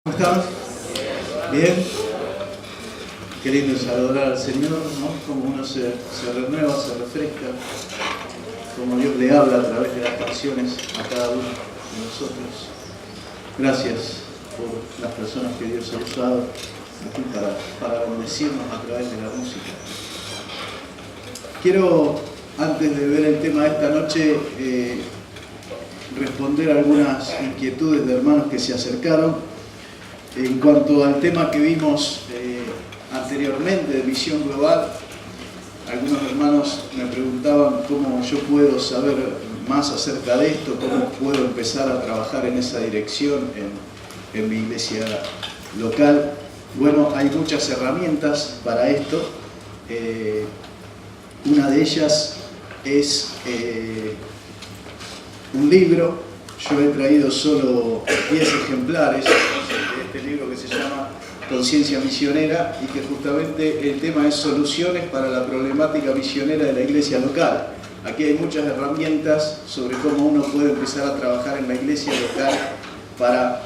¿Cómo están? ¿Bien? Qué lindo es adorar al Señor, ¿no? Como uno se renueva, se refresca, como Dios le habla a través de las canciones a cada uno de nosotros. Gracias por las personas que Dios ha usado aquí para bendecirnos a través de la música. Quiero, antes de ver el tema de esta noche, responder algunas inquietudes de hermanos que se acercaron. En cuanto al tema que vimos anteriormente de visión global, algunos hermanos me preguntaban cómo yo puedo saber más acerca de esto, cómo puedo empezar a trabajar en esa dirección en mi iglesia local. Bueno, hay muchas herramientas para esto. Una de ellas es un libro. Yo he traído solo 10 ejemplares de este libro que se llama Conciencia Misionera y que justamente el tema es soluciones para la problemática misionera de la iglesia local. Aquí hay muchas herramientas sobre cómo uno puede empezar a trabajar en la iglesia local para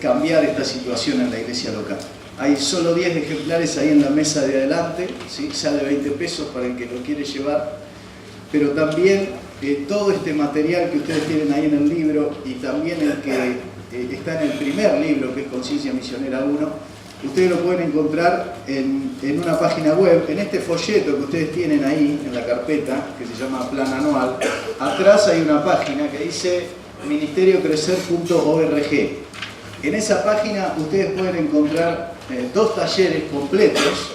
cambiar esta situación en la iglesia local. Hay solo 10 ejemplares ahí en la mesa de adelante, ¿sí? Sale 20 pesos para el que lo quiere llevar, pero también todo este material que ustedes tienen ahí en el libro y también el que está en el primer libro, que es Conciencia Misionera 1, ustedes lo pueden encontrar en una página web. En este folleto que ustedes tienen ahí en la carpeta, que se llama Plan Anual, atrás hay una página que dice ministeriocrecer.org. En esa página ustedes pueden encontrar 2 talleres completos.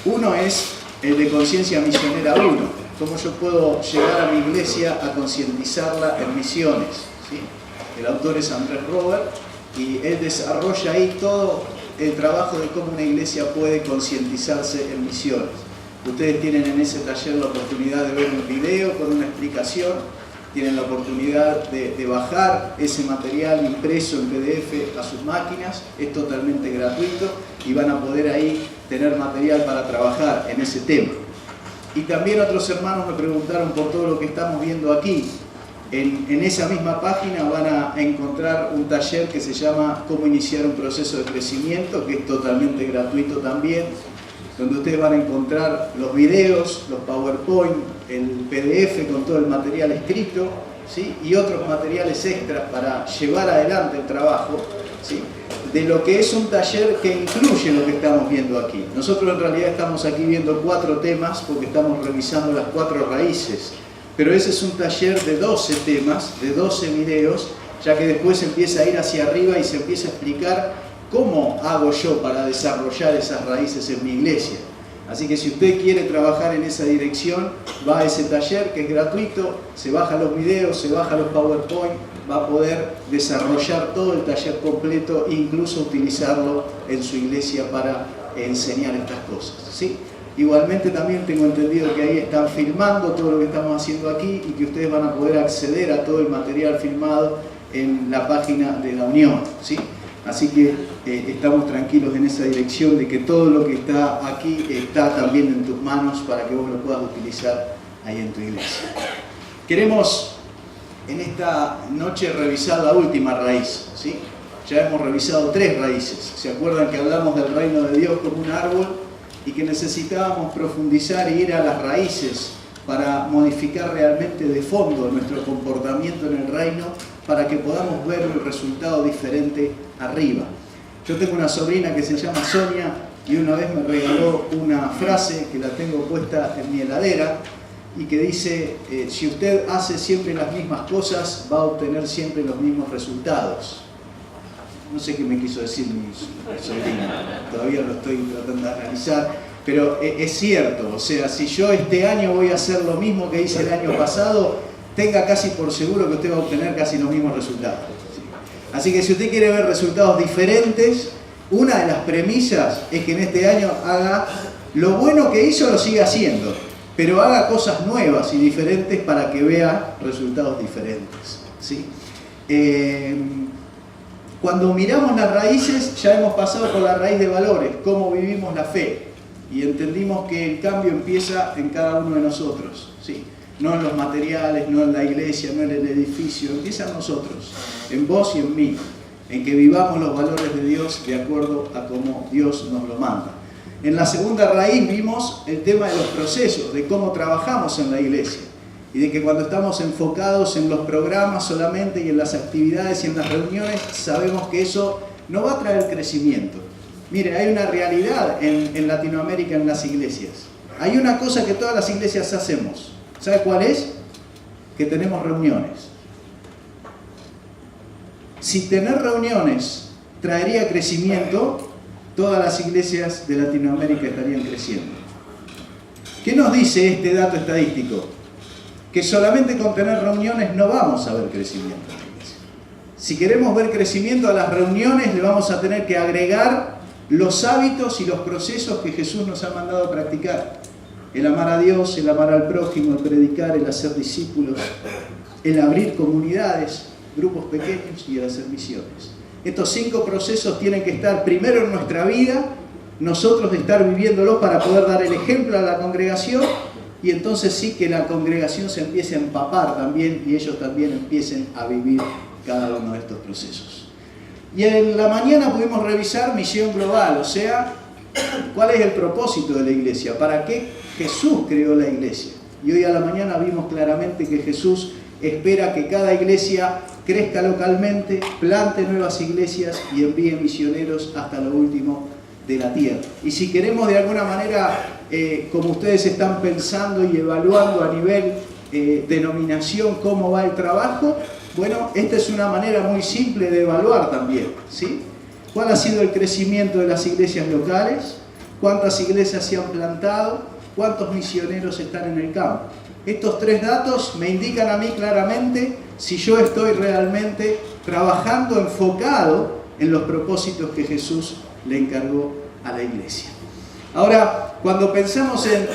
Uno es el de Conciencia Misionera 1. Cómo yo puedo llegar a mi iglesia a concientizarla en misiones, ¿sí? El autor es Andrés Robert y él desarrolla ahí todo el trabajo de cómo una iglesia puede concientizarse en misiones. Ustedes tienen en ese taller la oportunidad de ver un video con una explicación, tienen la oportunidad de bajar ese material impreso en PDF a sus máquinas, es totalmente gratuito y van a poder ahí tener material para trabajar en ese tema. Y también otros hermanos me preguntaron por todo lo que estamos viendo aquí. En esa misma página van a encontrar un taller que se llama Cómo iniciar un proceso de crecimiento, que es totalmente gratuito también, donde ustedes van a encontrar los videos, los PowerPoint, el PDF con todo el material escrito, ¿sí? Y otros materiales extras para llevar adelante el trabajo, ¿sí? De lo que es un taller que incluye lo que estamos viendo aquí. Nosotros en realidad estamos aquí viendo 4 temas porque estamos revisando las 4 raíces, pero ese es un taller de 12 temas, de 12 videos, ya que después empieza a ir hacia arriba y se empieza a explicar cómo hago yo para desarrollar esas raíces en mi iglesia. Así que si usted quiere trabajar en esa dirección, va a ese taller que es gratuito, se baja los videos, se baja los PowerPoint, va a poder desarrollar todo el taller completo e incluso utilizarlo en su iglesia para enseñar estas cosas, ¿sí? Igualmente también tengo entendido que ahí están filmando todo lo que estamos haciendo aquí y que ustedes van a poder acceder a todo el material filmado en la página de la Unión, ¿sí? Así que estamos tranquilos en esa dirección de que todo lo que está aquí está también en tus manos para que vos lo puedas utilizar ahí en tu iglesia. Queremos en esta noche revisar la última raíz, ¿sí? Ya hemos revisado 3 raíces. ¿Se acuerdan que hablamos del reino de Dios como un árbol y que necesitábamos profundizar y ir a las raíces para modificar realmente de fondo nuestro comportamiento en el reino para que podamos ver el resultado diferente arriba? Yo tengo una sobrina que se llama Sonia y una vez me regaló una frase que la tengo puesta en mi heladera y que dice, si usted hace siempre las mismas cosas, va a obtener siempre los mismos resultados. No sé qué me quiso decir mi sobrina, todavía lo estoy tratando de analizar, pero es cierto, o sea, si yo este año voy a hacer lo mismo que hice el año pasado, tenga casi por seguro que usted va a obtener casi los mismos resultados. ¿Sí? Así que si usted quiere ver resultados diferentes, una de las premisas es que en este año haga lo bueno que hizo, lo siga haciendo, pero haga cosas nuevas y diferentes para que vea resultados diferentes, ¿sí? Cuando miramos las raíces, ya hemos pasado por la raíz de valores, cómo vivimos la fe, y entendimos que el cambio empieza en cada uno de nosotros, ¿sí? No en los materiales, no en la iglesia, no en el edificio, empieza en nosotros, en vos y en mí. en que vivamos los valores de Dios de acuerdo a cómo Dios nos lo manda. En la segunda raíz vimos el tema de los procesos, de cómo trabajamos en la iglesia y de que cuando estamos enfocados en los programas solamente y en las actividades y en las reuniones, sabemos que eso no va a traer crecimiento. Mire, hay una realidad en Latinoamérica en las iglesias. Hay una cosa que todas las iglesias hacemos. ¿Sabe cuál es? Que tenemos reuniones. Si tener reuniones traería crecimiento, todas las iglesias de Latinoamérica estarían creciendo. ¿Qué nos dice este dato estadístico? Que solamente con tener reuniones no vamos a ver crecimiento en la iglesia. Si queremos ver crecimiento a las reuniones, le vamos a tener que agregar los hábitos y los procesos que Jesús nos ha mandado a practicar. El amar a Dios, el amar al prójimo, el predicar, el hacer discípulos, el abrir comunidades, grupos pequeños y el hacer misiones. Estos 5 procesos tienen que estar primero en nuestra vida, nosotros de estar viviéndolos para poder dar el ejemplo a la congregación, y entonces sí que la congregación se empiece a empapar también y ellos también empiecen a vivir cada uno de estos procesos. Y en la mañana pudimos revisar misión global, o sea, cuál es el propósito de la iglesia, para qué Jesús creó la iglesia. Y hoy a la mañana vimos claramente que Jesús espera que cada iglesia crezca localmente, plante nuevas iglesias y envíe misioneros hasta lo último de la tierra. Y si queremos de alguna manera, como ustedes están pensando y evaluando a nivel denominación cómo va el trabajo, bueno, esta es una manera muy simple de evaluar también, ¿sí? ¿Cuál ha sido el crecimiento de las iglesias locales? ¿Cuántas iglesias se han plantado? ¿Cuántos misioneros están en el campo? Estos 3 datos me indican a mí claramente si yo estoy realmente trabajando enfocado en los propósitos que Jesús le encargó a la iglesia. Ahora, cuando pensamos en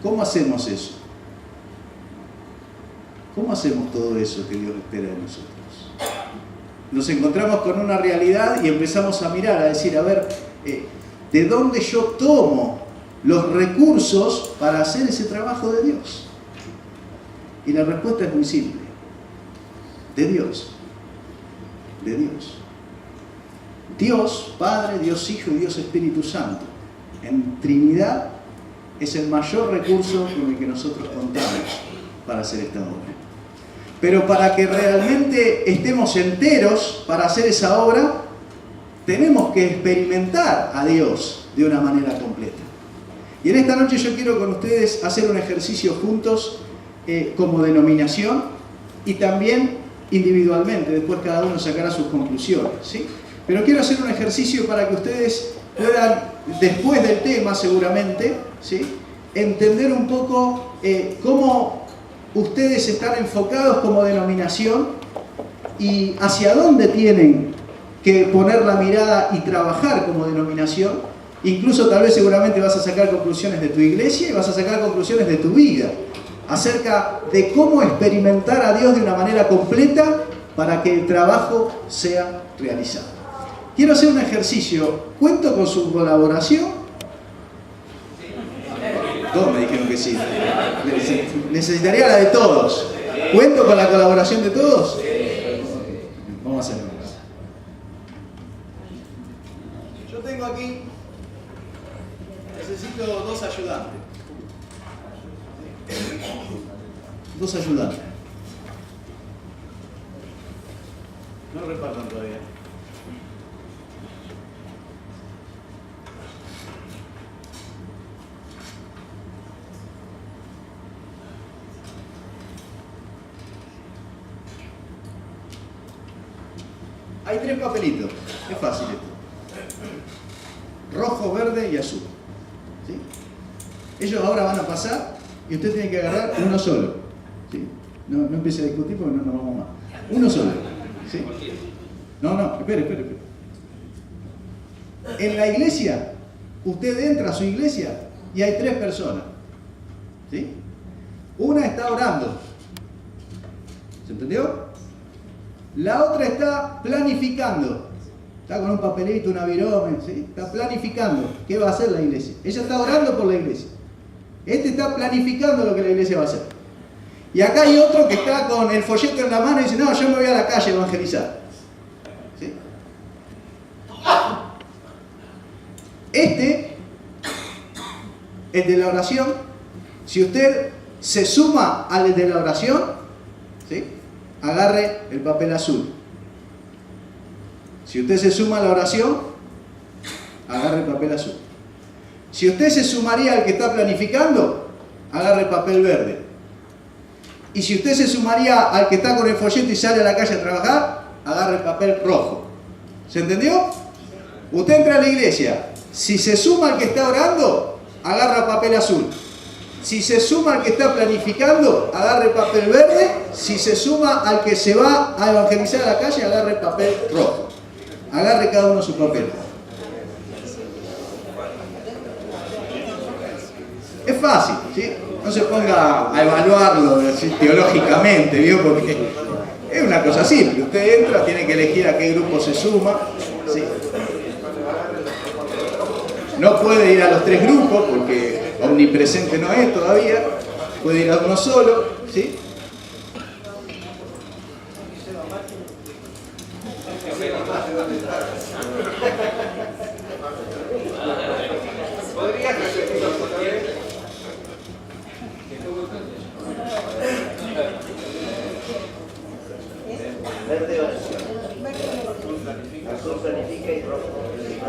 cómo hacemos eso, ¿cómo hacemos todo eso que Dios espera de nosotros? Nos encontramos con una realidad y empezamos a mirar, a decir, a ver, ¿de dónde yo tomo los recursos para hacer ese trabajo de Dios? Y la respuesta es muy simple. De Dios. De Dios. Dios Padre, Dios Hijo y Dios Espíritu Santo, en Trinidad, es el mayor recurso con el que nosotros contamos para hacer esta obra. Pero para que realmente estemos enteros para hacer esa obra, tenemos que experimentar a Dios de una manera completa. Y en esta noche yo quiero con ustedes hacer un ejercicio juntos como denominación y también individualmente. Después cada uno sacará sus conclusiones, ¿sí? Pero quiero hacer un ejercicio para que ustedes puedan, después del tema seguramente, ¿sí?, entender un poco cómo ustedes están enfocados como denominación y hacia dónde tienen que poner la mirada y trabajar como denominación. Incluso tal vez seguramente vas a sacar conclusiones de tu iglesia y vas a sacar conclusiones de tu vida acerca de cómo experimentar a Dios de una manera completa para que el trabajo sea realizado. Quiero hacer un ejercicio. ¿Cuento con su colaboración? Todos me dijeron que sí. Necesitaría la de todos. ¿Cuento con la colaboración de todos? Vamos a hacerlo. Yo tengo aquí, necesito 2 ayudantes. 2 ayudantes. No repartan todavía. Hay 3 papelitos, es fácil esto. Rojo, verde y azul. ¿Sí? Ellos ahora van a pasar y usted tiene que agarrar uno solo. ¿Sí? No empiece a discutir porque no nos vamos más. Uno solo. ¿Sí? No, espere. En la iglesia, usted entra a su iglesia y hay 3 personas. ¿Sí? Una está orando. ¿Se entendió? La otra está planificando. Está con un papelito, una virome, ¿sí? Está planificando qué va a hacer la iglesia. Ella está orando por la iglesia. Este está planificando lo que la iglesia va a hacer. Y acá hay otro que está con el folleto en la mano y dice, no, yo me voy a la calle a evangelizar. ¿Sí? Este, el de la oración, si usted se suma al de la oración, ¿sí?, agarre el papel azul. Si usted se suma a la oración, agarre el papel azul. Si usted se sumaría al que está planificando, agarre el papel verde. Y si usted se sumaría al que está con el folleto y sale a la calle a trabajar, agarre el papel rojo. ¿Se entendió? Usted entra a la iglesia. Si se suma al que está orando, agarra el papel azul. Si se suma al que está planificando, agarre el papel verde. Si se suma al que se va a evangelizar a la calle, agarre el papel rojo. Agarre cada uno su papel. Es fácil, ¿sí? No se ponga a evaluarlo teológicamente, ¿vio? Porque es una cosa simple. Usted entra, tiene que elegir a qué grupo se suma, ¿sí? No puede ir a los 3 grupos porque omnipresente no es todavía. Puede ir a uno solo, ¿sí?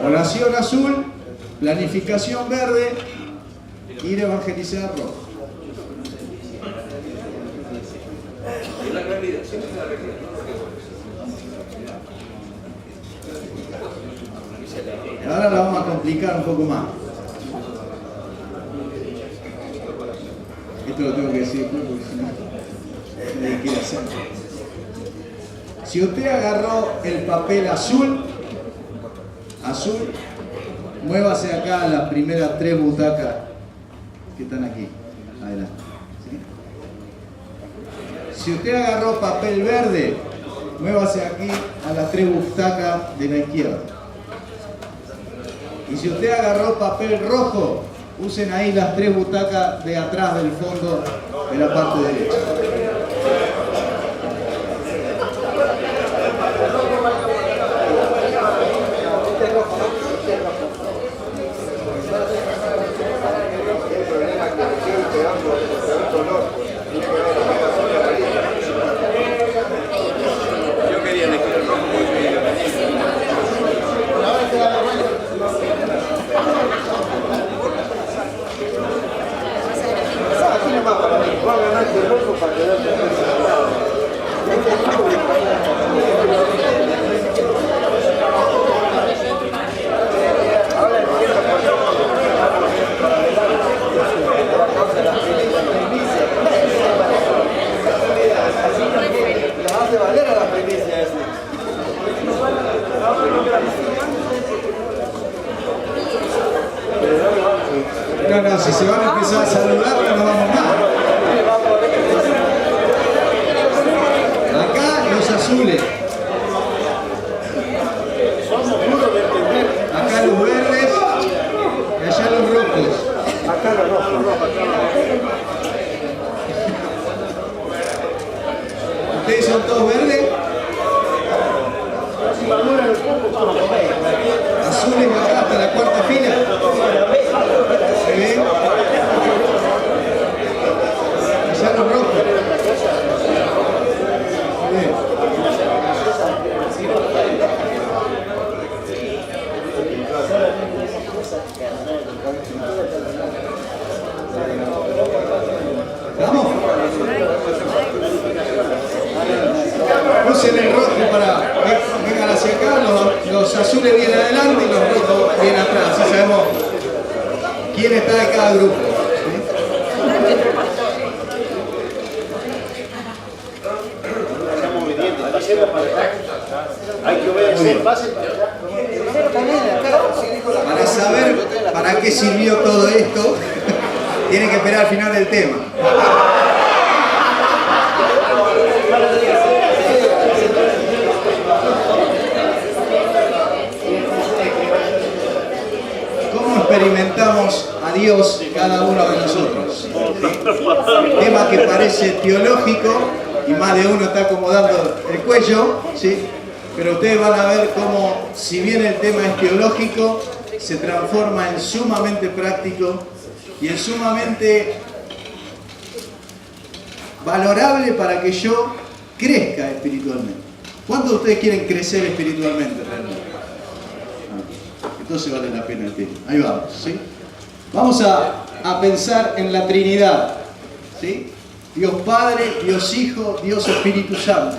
Oración azul, planificación verde, ir a evangelizar rojo. Ahora la vamos a complicar un poco más. Esto lo tengo que decir después porque si no, nadie quiere hacer. Si usted agarró el papel azul, muévase acá a las primeras 3 butacas que están aquí, adelante. ¿Sí? Si usted agarró papel verde, muévase aquí a las 3 butacas de la izquierda. Y si usted agarró papel rojo, usen ahí las 3 butacas de atrás del fondo de la parte derecha. Yo quería elegir el rojo porque va a ganar el rojo para quedarse. No, si se van a empezar a saludar, no vamos más. Acá los azules. Acá los verdes. Y allá los rojos. Acá los rojos. ¿Ustedes son todos verdes? Azules acá hasta la 4ª fila. ¿Se ven? Allá los rojos. ¿Se ven? ¿Vamos? Usen el rojo para que vengan hacia acá, los azules vienen adelante y los rojos vienen atrás, así sabemos quién está de cada grupo. Para saber para qué sirvió todo esto, tienen que esperar al final del tema. ¿Cómo experimentamos a Dios cada uno de nosotros? ¿Sí? Tema que parece teológico y más de uno está acomodando el cuello, ¿sí? Pero ustedes van a ver cómo, si bien el tema es teológico, se transforma en sumamente práctico y en sumamente valorable para que yo crezca espiritualmente. ¿Cuántos de ustedes quieren crecer espiritualmente realmente? Entonces vale la pena el tema. Ahí vamos, ¿sí? Vamos a pensar en la Trinidad, ¿sí? Dios Padre, Dios Hijo, Dios Espíritu Santo.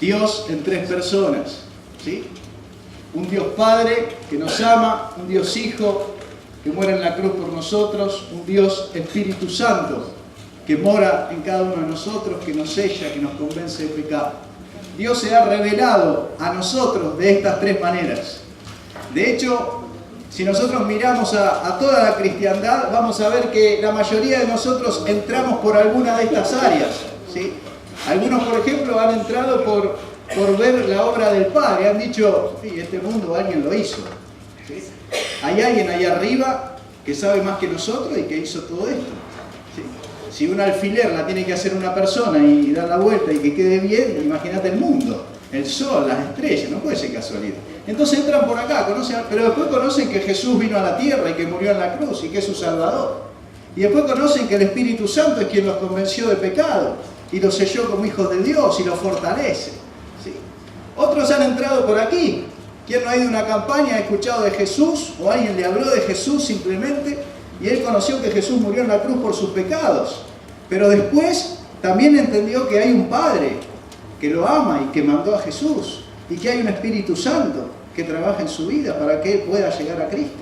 Dios en tres personas, ¿sí? Un Dios Padre que nos ama, un Dios Hijo que muere en la cruz por nosotros, un Dios Espíritu Santo que mora en cada uno de nosotros, que nos sella, que nos convence de pecado. Dios se ha revelado a nosotros de estas tres maneras. De hecho, si nosotros miramos a toda la cristiandad, vamos a ver que la mayoría de nosotros entramos por alguna de estas áreas, ¿sí? Algunos, por ejemplo, han entrado por ver la obra del Padre. Han dicho, sí, este mundo alguien lo hizo, ¿sí? Hay alguien allá arriba que sabe más que nosotros y que hizo todo esto, ¿sí? Si un alfiler la tiene que hacer una persona y dar la vuelta y que quede bien, imagínate el mundo, el sol, las estrellas, no puede ser casualidad. Entonces entran por acá, pero después conocen que Jesús vino a la tierra y que murió en la cruz y que es su Salvador. Y después conocen que el Espíritu Santo es quien los convenció de pecado y los selló como hijos de Dios y los fortalece, ¿sí? Otros han entrado por aquí. ¿Quién no ha ido a una campaña, ha escuchado de Jesús o alguien le habló de Jesús simplemente y él conoció que Jesús murió en la cruz por sus pecados? Pero después también entendió que hay un Padre que lo ama y que mandó a Jesús y que hay un Espíritu Santo que trabaja en su vida para que él pueda llegar a Cristo.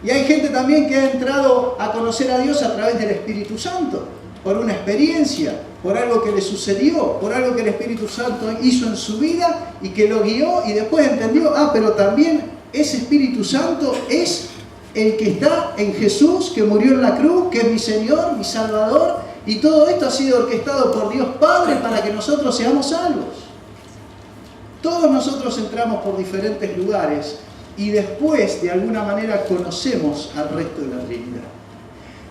Y hay gente también que ha entrado a conocer a Dios a través del Espíritu Santo, por una experiencia, por algo que le sucedió, por algo que el Espíritu Santo hizo en su vida y que lo guió y después entendió, pero también ese Espíritu Santo es el que está en Jesús, que murió en la cruz, que es mi Señor, mi Salvador, y todo esto ha sido orquestado por Dios Padre para que nosotros seamos salvos. Todos nosotros entramos por diferentes lugares y después de alguna manera conocemos al resto de la Trinidad.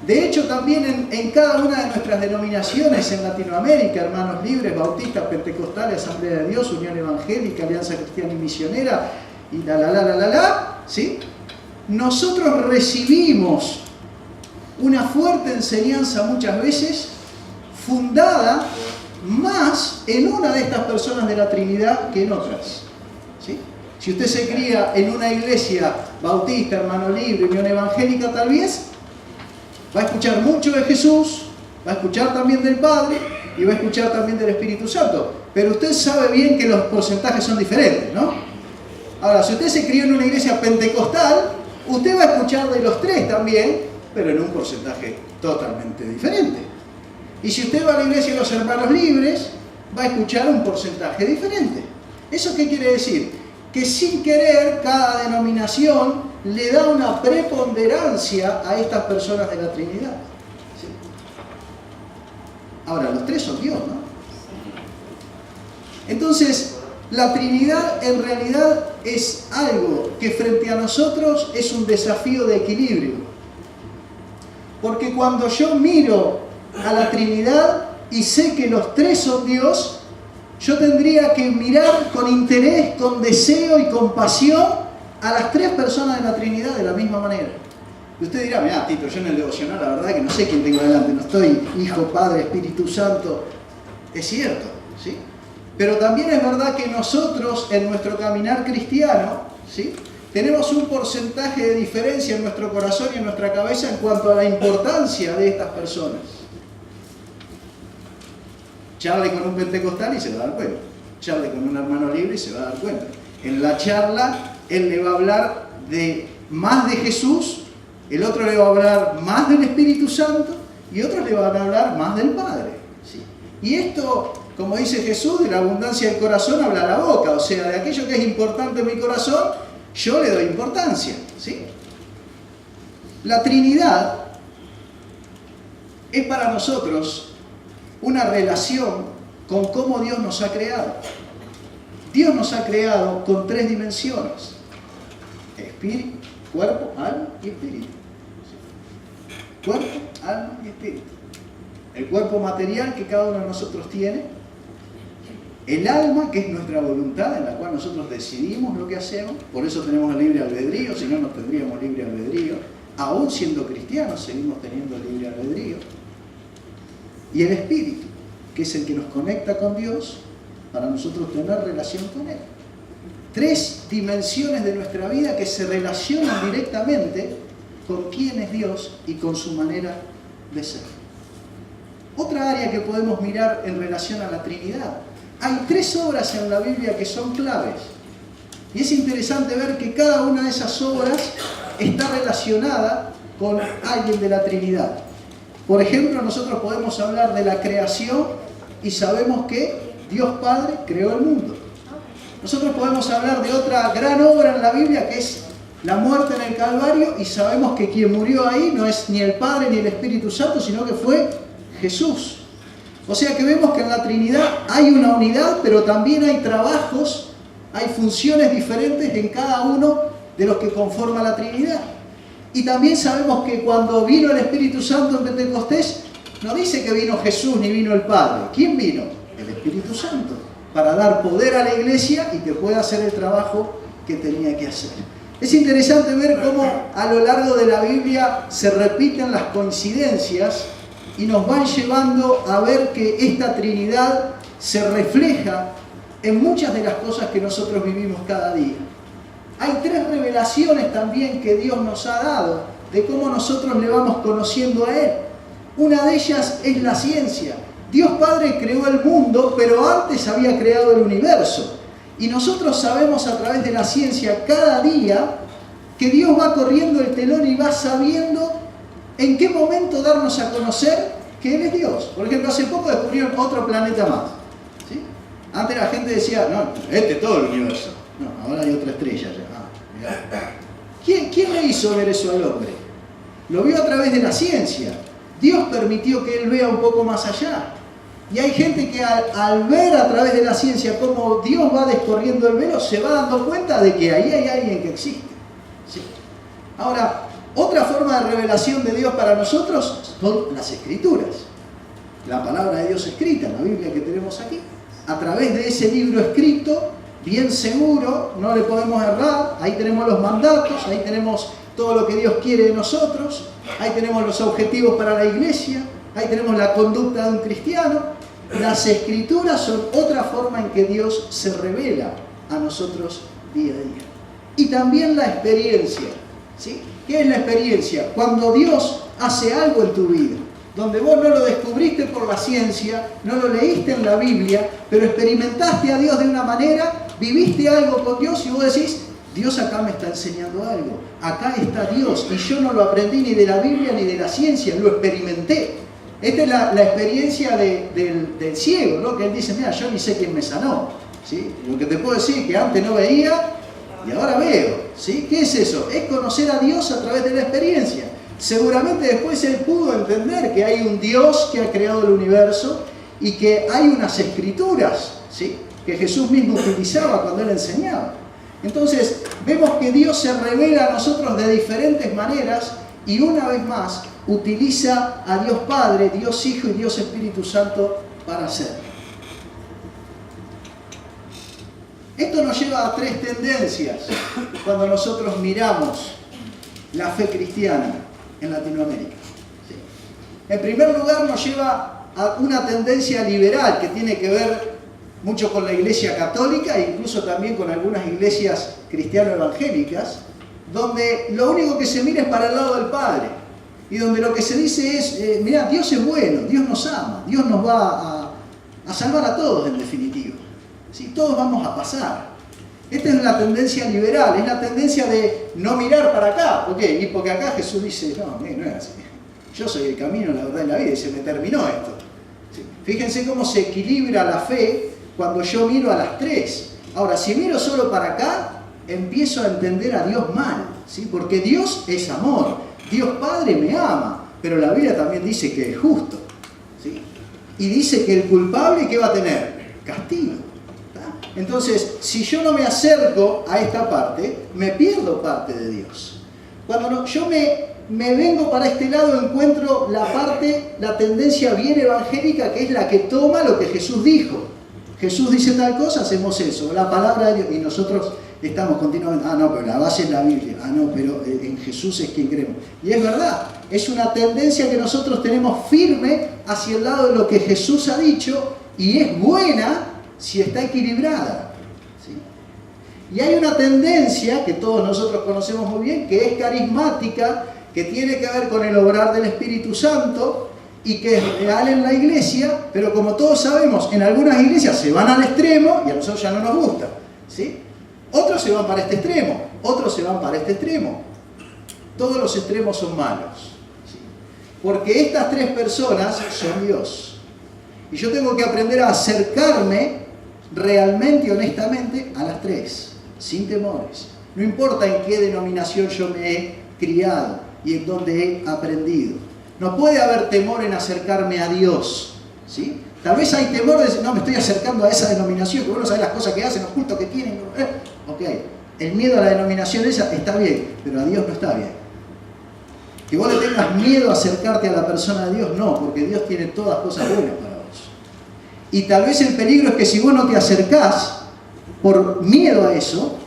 De hecho, también en cada una de nuestras denominaciones en Latinoamérica, Hermanos Libres, Bautistas, Pentecostales, Asamblea de Dios, Unión Evangélica, Alianza Cristiana y Misionera, y ¿sí? Nosotros recibimos una fuerte enseñanza muchas veces fundada más en una de estas personas de la Trinidad que en otras, ¿sí? Si usted se cría en una iglesia bautista, Hermano Libre, Unión Evangélica, tal vez va a escuchar mucho de Jesús, va a escuchar también del Padre y va a escuchar también del Espíritu Santo. Pero usted sabe bien que los porcentajes son diferentes, ¿no? Ahora, si usted se crió en una iglesia pentecostal, usted va a escuchar de los tres también, pero en un porcentaje totalmente diferente. Y si usted va a la iglesia de los Hermanos Libres, va a escuchar un porcentaje diferente. ¿Eso qué quiere decir? Que sin querer cada denominación le da una preponderancia a estas personas de la Trinidad, ¿sí? Ahora, los tres son Dios, ¿no? Entonces, la Trinidad en realidad es algo que frente a nosotros es un desafío de equilibrio. Porque cuando yo miro a la Trinidad y sé que los tres son Dios, yo tendría que mirar con interés, con deseo y con pasión a las tres personas de la Trinidad de la misma manera. Y usted dirá, mira, Tito, yo en el devocional la verdad que no sé quién tengo delante, no estoy Hijo, Padre, Espíritu Santo. Es cierto, ¿sí? Pero también es verdad que nosotros en nuestro caminar cristiano, ¿sí?, tenemos un porcentaje de diferencia en nuestro corazón y en nuestra cabeza en cuanto a la importancia de estas personas. Charle con un pentecostal y se va a dar cuenta. Charle con un hermano libre y se va a dar cuenta. En la charla, él le va a hablar más de Jesús, el otro le va a hablar más del Espíritu Santo y otros le van a hablar más del Padre, ¿sí? Y esto, como dice Jesús, de la abundancia del corazón habla la boca. O sea, de aquello que es importante en mi corazón, yo le doy importancia, ¿sí? La Trinidad es para nosotros una relación con cómo Dios nos ha creado. Dios nos ha creado con tres dimensiones: espíritu, cuerpo, alma y espíritu. Cuerpo, alma y espíritu. El cuerpo material que cada uno de nosotros tiene, el alma, que es nuestra voluntad, en la cual nosotros decidimos lo que hacemos, por eso tenemos el libre albedrío, si no, no tendríamos libre albedrío. Aún siendo cristianos, seguimos teniendo libre albedrío. Y el espíritu, que es el que nos conecta con Dios para nosotros tener relación con Él. 3 dimensiones de nuestra vida que se relacionan directamente con quién es Dios y con su manera de ser. Otra área que podemos mirar en relación a la Trinidad. Hay 3 obras en la Biblia que son claves. Y es interesante ver que cada una de esas obras está relacionada con alguien de la Trinidad. Por ejemplo, nosotros podemos hablar de la creación y sabemos que Dios Padre creó el mundo. Nosotros podemos hablar de otra gran obra en la Biblia que es la muerte en el Calvario y sabemos que quien murió ahí no es ni el Padre ni el Espíritu Santo, sino que fue Jesús. O sea que vemos que en la Trinidad hay una unidad, pero también hay trabajos, hay funciones diferentes en cada uno de los que conforma la Trinidad. Y también sabemos que cuando vino el Espíritu Santo en Pentecostés, no dice que vino Jesús ni vino el Padre. ¿Quién vino? El Espíritu Santo, para dar poder a la iglesia y que pueda hacer el trabajo que tenía que hacer. Es interesante ver cómo a lo largo de la Biblia se repiten las coincidencias y nos van llevando a ver que esta Trinidad se refleja en muchas de las cosas que nosotros vivimos cada día. Hay 3 revelaciones también que Dios nos ha dado de cómo nosotros le vamos conociendo a Él. Una de ellas es la ciencia. Dios Padre creó el mundo, pero antes había creado el universo. Y nosotros sabemos a través de la ciencia cada día que Dios va corriendo el telón y va sabiendo en qué momento darnos a conocer que Él es Dios. Por ejemplo, hace poco descubrieron otro planeta más. ¿Sí? Antes la gente decía, no, este es todo el universo. No, ahora hay otra estrella ya. ¿Quién le hizo ver eso al hombre? Lo vio a través de la ciencia. Dios permitió que él vea un poco más allá. Y hay gente que al ver a través de la ciencia cómo Dios va descorriendo el velo, se va dando cuenta de que ahí hay alguien que existe. ¿Sí? Ahora, otra forma de revelación de Dios para nosotros son las Escrituras. La palabra de Dios escrita, la Biblia que tenemos aquí. A través de ese libro escrito, bien seguro, no le podemos errar, ahí tenemos los mandatos, ahí tenemos todo lo que Dios quiere de nosotros, ahí tenemos los objetivos para la iglesia, ahí tenemos la conducta de un cristiano. Las Escrituras son otra forma en que Dios se revela a nosotros día a día. Y también la experiencia. ¿Sí? ¿Qué es la experiencia? Cuando Dios hace algo en tu vida, donde vos no lo descubriste por la ciencia, no lo leíste en la Biblia, pero experimentaste a Dios de una manera, viviste algo con Dios y vos decís, Dios acá me está enseñando algo, acá está Dios y yo no lo aprendí ni de la Biblia ni de la ciencia, lo experimenté. Esta es la experiencia del ciego, ¿no? Que él dice, mira, yo ni sé quién me sanó. ¿Sí? Lo que te puedo decir es que antes no veía y ahora veo. ¿Sí? ¿Qué es eso? Es conocer a Dios a través de la experiencia. Seguramente después él pudo entender que hay un Dios que ha creado el universo y que hay unas escrituras, ¿sí?, que Jesús mismo utilizaba cuando él enseñaba. Entonces, vemos que Dios se revela a nosotros de diferentes maneras y una vez más utiliza a Dios Padre, Dios Hijo y Dios Espíritu Santo para hacerlo. Esto nos lleva a 3 tendencias cuando nosotros miramos la fe cristiana en Latinoamérica. ¿Sí? En primer lugar, nos lleva a una tendencia liberal que tiene que ver mucho con la Iglesia Católica e incluso también con algunas iglesias cristiano-evangélicas, donde lo único que se mira es para el lado del Padre y donde lo que se dice es, mira, Dios es bueno, Dios nos ama, Dios nos va a salvar a todos en definitiva. ¿Sí? Todos vamos a pasar. Esta es la tendencia liberal, es la tendencia de no mirar para acá. ¿Por qué? Y porque acá Jesús dice, no es así. Yo soy el camino, la verdad y la vida, y se me terminó esto. ¿Sí? Fíjense cómo se equilibra la fe cuando yo miro a las 3. Ahora, si miro solo para acá, empiezo a entender a Dios mal. ¿Sí? Porque Dios es amor, Dios Padre me ama, pero la Biblia también dice que es justo. ¿Sí? Y dice que el culpable, ¿qué va a tener? Castigo. Entonces, si yo no me acerco a esta parte, me pierdo parte de Dios. Cuando yo me vengo para este lado, encuentro la tendencia bien evangélica, que es la que toma lo que Jesús dijo. Jesús dice tal cosa, hacemos eso. La palabra de Dios, y nosotros estamos continuamente, no, pero la base es la Biblia. No, pero en Jesús es quien creemos. Y es verdad, es una tendencia que nosotros tenemos firme hacia el lado de lo que Jesús ha dicho, y es buena si está equilibrada. ¿Sí? Y hay una tendencia que todos nosotros conocemos muy bien, que es carismática, que tiene que ver con el obrar del Espíritu Santo, y que es real en la iglesia, pero como todos sabemos, en algunas iglesias se van al extremo y a nosotros ya no nos gusta. ¿Sí? Otros se van para este extremo, otros se van para este extremo. Todos los extremos son malos. ¿Sí? Porque estas tres personas son Dios. Y yo tengo que aprender a acercarme realmente y honestamente a las tres, sin temores. No importa en qué denominación yo me he criado y en dónde he aprendido. No puede haber temor en acercarme a Dios. ¿Sí? Tal vez hay temor de decir, no, me estoy acercando a esa denominación, que uno sabe las cosas que hacen, los cultos que tienen. Ok, el miedo a la denominación esa está bien, pero a Dios no está bien. Que vos le tengas miedo a acercarte a la persona de Dios, no, porque Dios tiene todas cosas buenas para vos. Y tal vez el peligro es que si vos no te acercás por miedo a eso,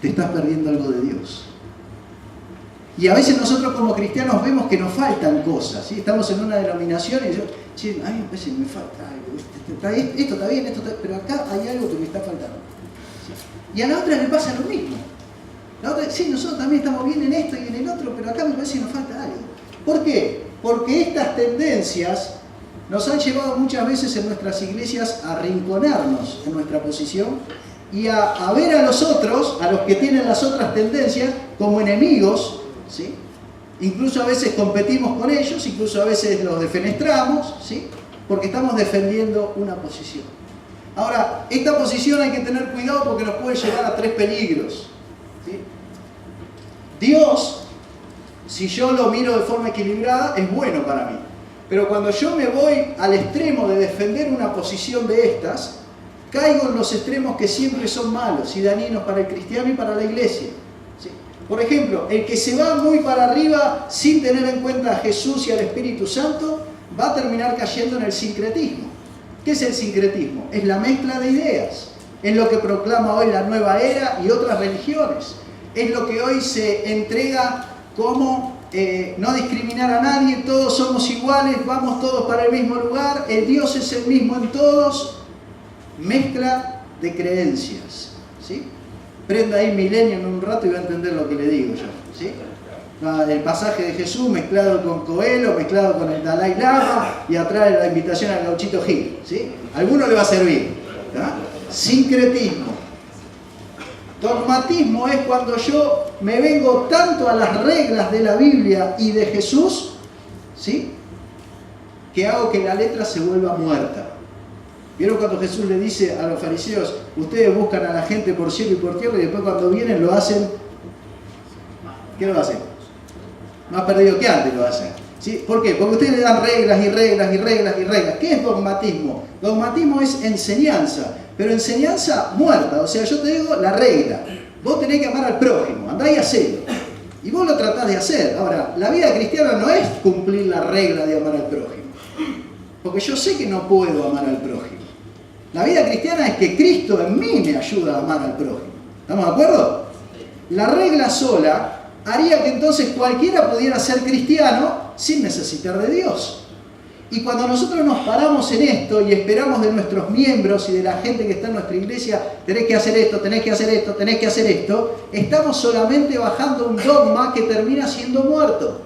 te estás perdiendo algo de Dios. Y a veces nosotros como cristianos vemos que nos faltan cosas, ¿sí? Estamos en una denominación y yo, che, a mí a veces me falta algo, esto está bien, pero acá hay algo que me está faltando. ¿Sí? Y a la otra le pasa lo mismo. La otra, sí, nosotros también estamos bien en esto y en el otro, pero acá me parece que nos falta algo. ¿Por qué? Porque estas tendencias nos han llevado muchas veces en nuestras iglesias a arrinconarnos en nuestra posición y a ver a los otros, a los que tienen las otras tendencias, como enemigos. ¿Sí? Incluso a veces competimos con ellos, incluso a veces los defenestramos, ¿sí? Porque estamos defendiendo una posición. Ahora, esta posición hay que tener cuidado porque nos puede llevar a tres peligros. ¿Sí? Dios, si yo lo miro de forma equilibrada, es bueno para mí. Pero cuando yo me voy al extremo de defender una posición de estas, caigo en los extremos que siempre son malos y dañinos para el cristiano y para la iglesia. ¿Sí? Por ejemplo, el que se va muy para arriba sin tener en cuenta a Jesús y al Espíritu Santo va a terminar cayendo en el sincretismo. ¿Qué es el sincretismo? Es la mezcla de ideas. Es lo que proclama hoy la nueva era y otras religiones. Es lo que hoy se entrega como no discriminar a nadie, todos somos iguales, vamos todos para el mismo lugar, el Dios es el mismo en todos. Mezcla de creencias. ¿Sí? Prenda ahí Milenio en un rato y va a entender lo que le digo yo. ¿Sí? El pasaje de Jesús mezclado con Coelho, mezclado con el Dalai Lama y atrás la invitación al Gauchito Gil. ¿Sí? A alguno le va a servir. ¿Tá? Sincretismo. Dogmatismo es cuando yo me vengo tanto a las reglas de la Biblia y de Jesús, ¿sí? Que hago que la letra se vuelva muerta. ¿Vieron cuando Jesús le dice a los fariseos, ustedes buscan a la gente por cielo y por tierra y después cuando vienen lo hacen? ¿Qué lo hacen? Más perdido que antes lo hacen. ¿Sí? ¿Por qué? Porque ustedes le dan reglas y reglas y reglas y reglas. ¿Qué es dogmatismo? Dogmatismo es enseñanza, pero enseñanza muerta. O sea, yo te digo la regla. Vos tenés que amar al prójimo, andá y hacelo. Y vos lo tratás de hacer. Ahora, la vida cristiana no es cumplir la regla de amar al prójimo. Porque yo sé que no puedo amar al prójimo. La vida cristiana es que Cristo en mí me ayuda a amar al prójimo. ¿Estamos de acuerdo? La regla sola haría que entonces cualquiera pudiera ser cristiano sin necesitar de Dios. Y cuando nosotros nos paramos en esto y esperamos de nuestros miembros y de la gente que está en nuestra iglesia, tenés que hacer esto, tenés que hacer esto, tenés que hacer esto, estamos solamente bajando un dogma que termina siendo muerto.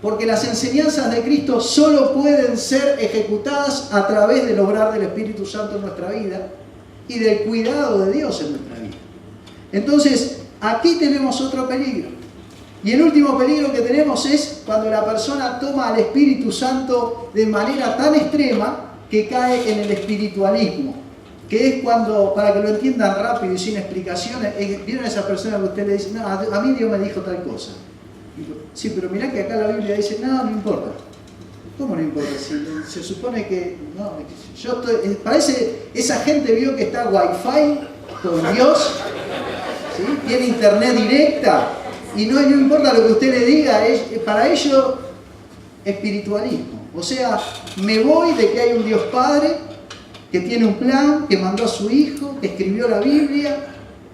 Porque las enseñanzas de Cristo solo pueden ser ejecutadas a través del obrar del Espíritu Santo en nuestra vida y del cuidado de Dios en nuestra vida. Entonces, aquí tenemos otro peligro. Y el último peligro que tenemos es cuando la persona toma al Espíritu Santo de manera tan extrema que cae en el espiritualismo. Que es cuando, para que lo entiendan rápido y sin explicaciones, ¿vieron a esa persona que usted le dice, no, a mí Dios me dijo tal cosa? Sí, pero mirá que acá la Biblia dice, no importa. ¿Cómo no importa? Si se supone que, no, yo estoy, parece, esa gente vio que está Wi-Fi con Dios, ¿sí? Tiene internet directa, y no importa lo que usted le diga, para ello espiritualismo. O sea, me voy de que hay un Dios Padre, que tiene un plan, que mandó a su hijo, que escribió la Biblia,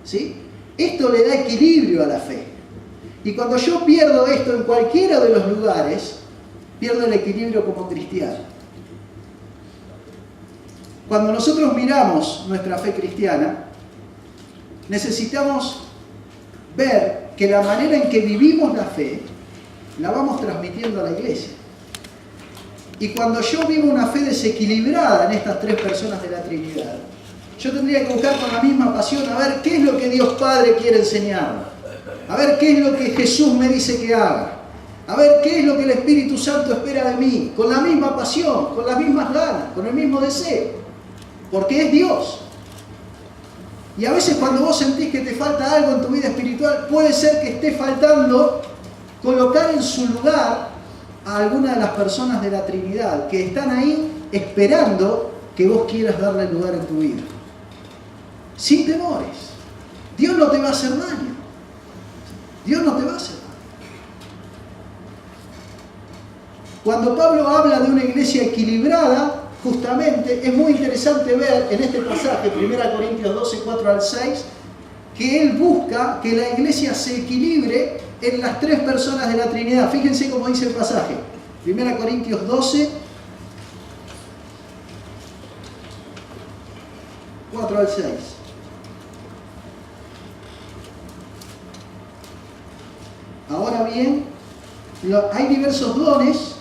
¿sí? Esto le da equilibrio a la fe. Y cuando yo pierdo esto en cualquiera de los lugares, pierdo el equilibrio como cristiano. Cuando nosotros miramos nuestra fe cristiana, necesitamos ver que la manera en que vivimos la fe, la vamos transmitiendo a la iglesia. Y cuando yo vivo una fe desequilibrada en estas tres personas de la Trinidad, yo tendría que buscar con la misma pasión a ver qué es lo que Dios Padre quiere enseñarme, a ver qué es lo que Jesús me dice que haga, a ver qué es lo que el Espíritu Santo espera de mí, con la misma pasión, con las mismas ganas, con el mismo deseo, porque es Dios. Y a veces cuando vos sentís que te falta algo en tu vida espiritual, puede ser que esté faltando colocar en su lugar a alguna de las personas de la Trinidad que están ahí esperando que vos quieras darle lugar en tu vida. Sin temores. Dios no te va a hacer daño. Dios no te va a hacer daño. Cuando Pablo habla de una iglesia equilibrada, justamente es muy interesante ver en este pasaje, 1 Corintios 12, 4 al 6, que él busca que la iglesia se equilibre en las tres personas de la Trinidad. Fíjense cómo dice el pasaje. 1 Corintios 12, 4 al 6. Ahora bien, hay diversos dones,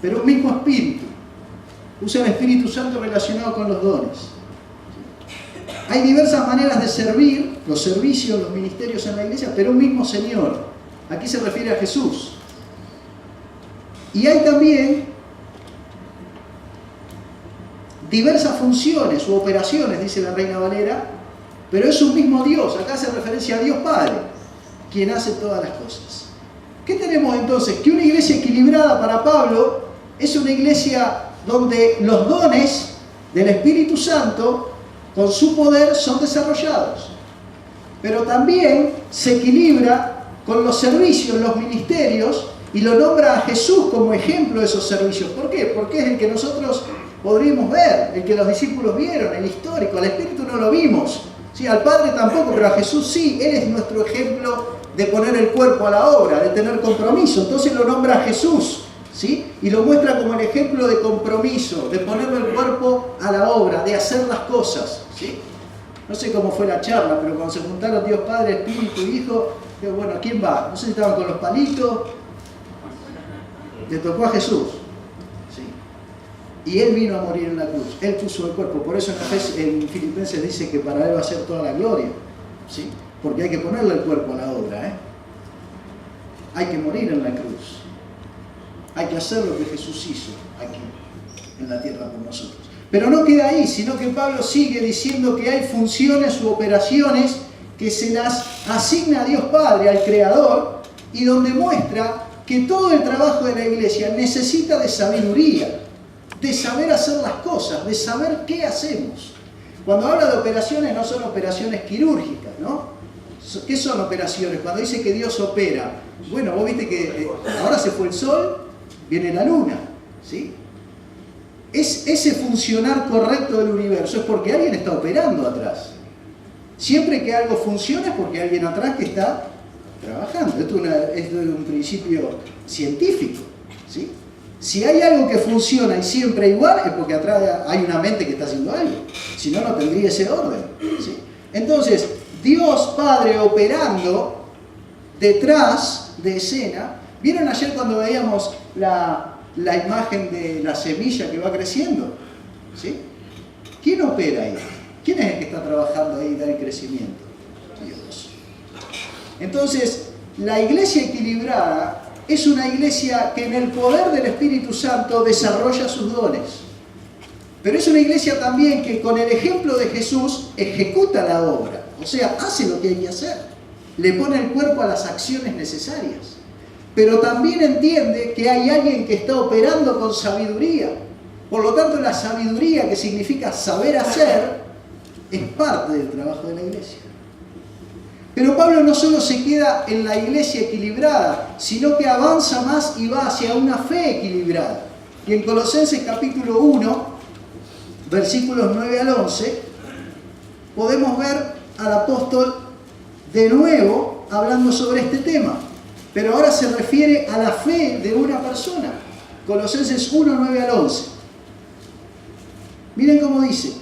pero un mismo espíritu. Usa el Espíritu Santo relacionado con los dones. Hay diversas maneras de servir, los servicios, los ministerios en la iglesia, pero un mismo Señor. Aquí se refiere a Jesús. Y hay también diversas funciones u operaciones, dice la Reina Valera, pero es un mismo Dios. Acá hace referencia a Dios Padre, quien hace todas las cosas. ¿Qué tenemos entonces? Que una iglesia equilibrada para Pablo es una iglesia donde los dones del Espíritu Santo, con su poder, son desarrollados. Pero también se equilibra con los servicios, los ministerios, y lo nombra a Jesús como ejemplo de esos servicios. ¿Por qué? Porque es el que nosotros podríamos ver, el que los discípulos vieron, el histórico. Al Espíritu no lo vimos, ¿sí? Al Padre tampoco, pero a Jesús sí. Él es nuestro ejemplo de poner el cuerpo a la obra, de tener compromiso. Entonces lo nombra a Jesús, ¿sí? Y lo muestra como el ejemplo de compromiso, de ponerle el cuerpo a la obra, de hacer las cosas, ¿sí? No sé cómo fue la charla, pero cuando se juntaron Dios Padre, Espíritu y Hijo, digo, bueno, ¿a quién va? No sé si estaban con los palitos. Le tocó a Jesús, ¿sí? Y Él vino a morir en la cruz. Él puso el cuerpo. Por eso en Filipenses dice que para Él va a ser toda la gloria, ¿sí? Porque hay que ponerle el cuerpo a la obra, ¿eh? Hay que morir en la cruz. Hay que hacer lo que Jesús hizo aquí, en la tierra por nosotros. Pero no queda ahí, sino que Pablo sigue diciendo que hay funciones u operaciones que se las asigna a Dios Padre, al Creador, y donde muestra que todo el trabajo de la iglesia necesita de sabiduría, de saber hacer las cosas, de saber qué hacemos. Cuando habla de operaciones, no son operaciones quirúrgicas, ¿no? ¿Qué son operaciones? Cuando dice que Dios opera, bueno, vos viste que ahora se fue el sol, viene la luna, ¿sí? Ese funcionar correcto del universo es porque alguien está operando atrás. Siempre que algo funciona es porque hay alguien atrás que está trabajando. Esto es de un principio científico, ¿sí? Si hay algo que funciona y siempre igual, es porque atrás hay una mente que está haciendo algo. Si no, no tendría ese orden, ¿sí? Entonces, Dios Padre operando detrás de escena. ¿Vieron ayer cuando veíamos la imagen de la semilla que va creciendo? ¿Sí? ¿Quién opera ahí? ¿Quién es el que está trabajando ahí y da el crecimiento? Dios. Entonces, la iglesia equilibrada es una iglesia que en el poder del Espíritu Santo desarrolla sus dones. Pero es una iglesia también que con el ejemplo de Jesús ejecuta la obra. O sea, hace lo que hay que hacer. Le pone el cuerpo a las acciones necesarias. Pero también entiende que hay alguien que está operando con sabiduría. Por lo tanto, la sabiduría, que significa saber hacer, es parte del trabajo de la iglesia. Pero Pablo no solo se queda en la iglesia equilibrada, sino que avanza más y va hacia una fe equilibrada. Y en Colosenses capítulo 1, versículos 9 al 11, podemos ver al apóstol de nuevo hablando sobre este tema. Pero ahora se refiere a la fe de una persona. Colosenses 1, 9 al 11. Miren cómo dice: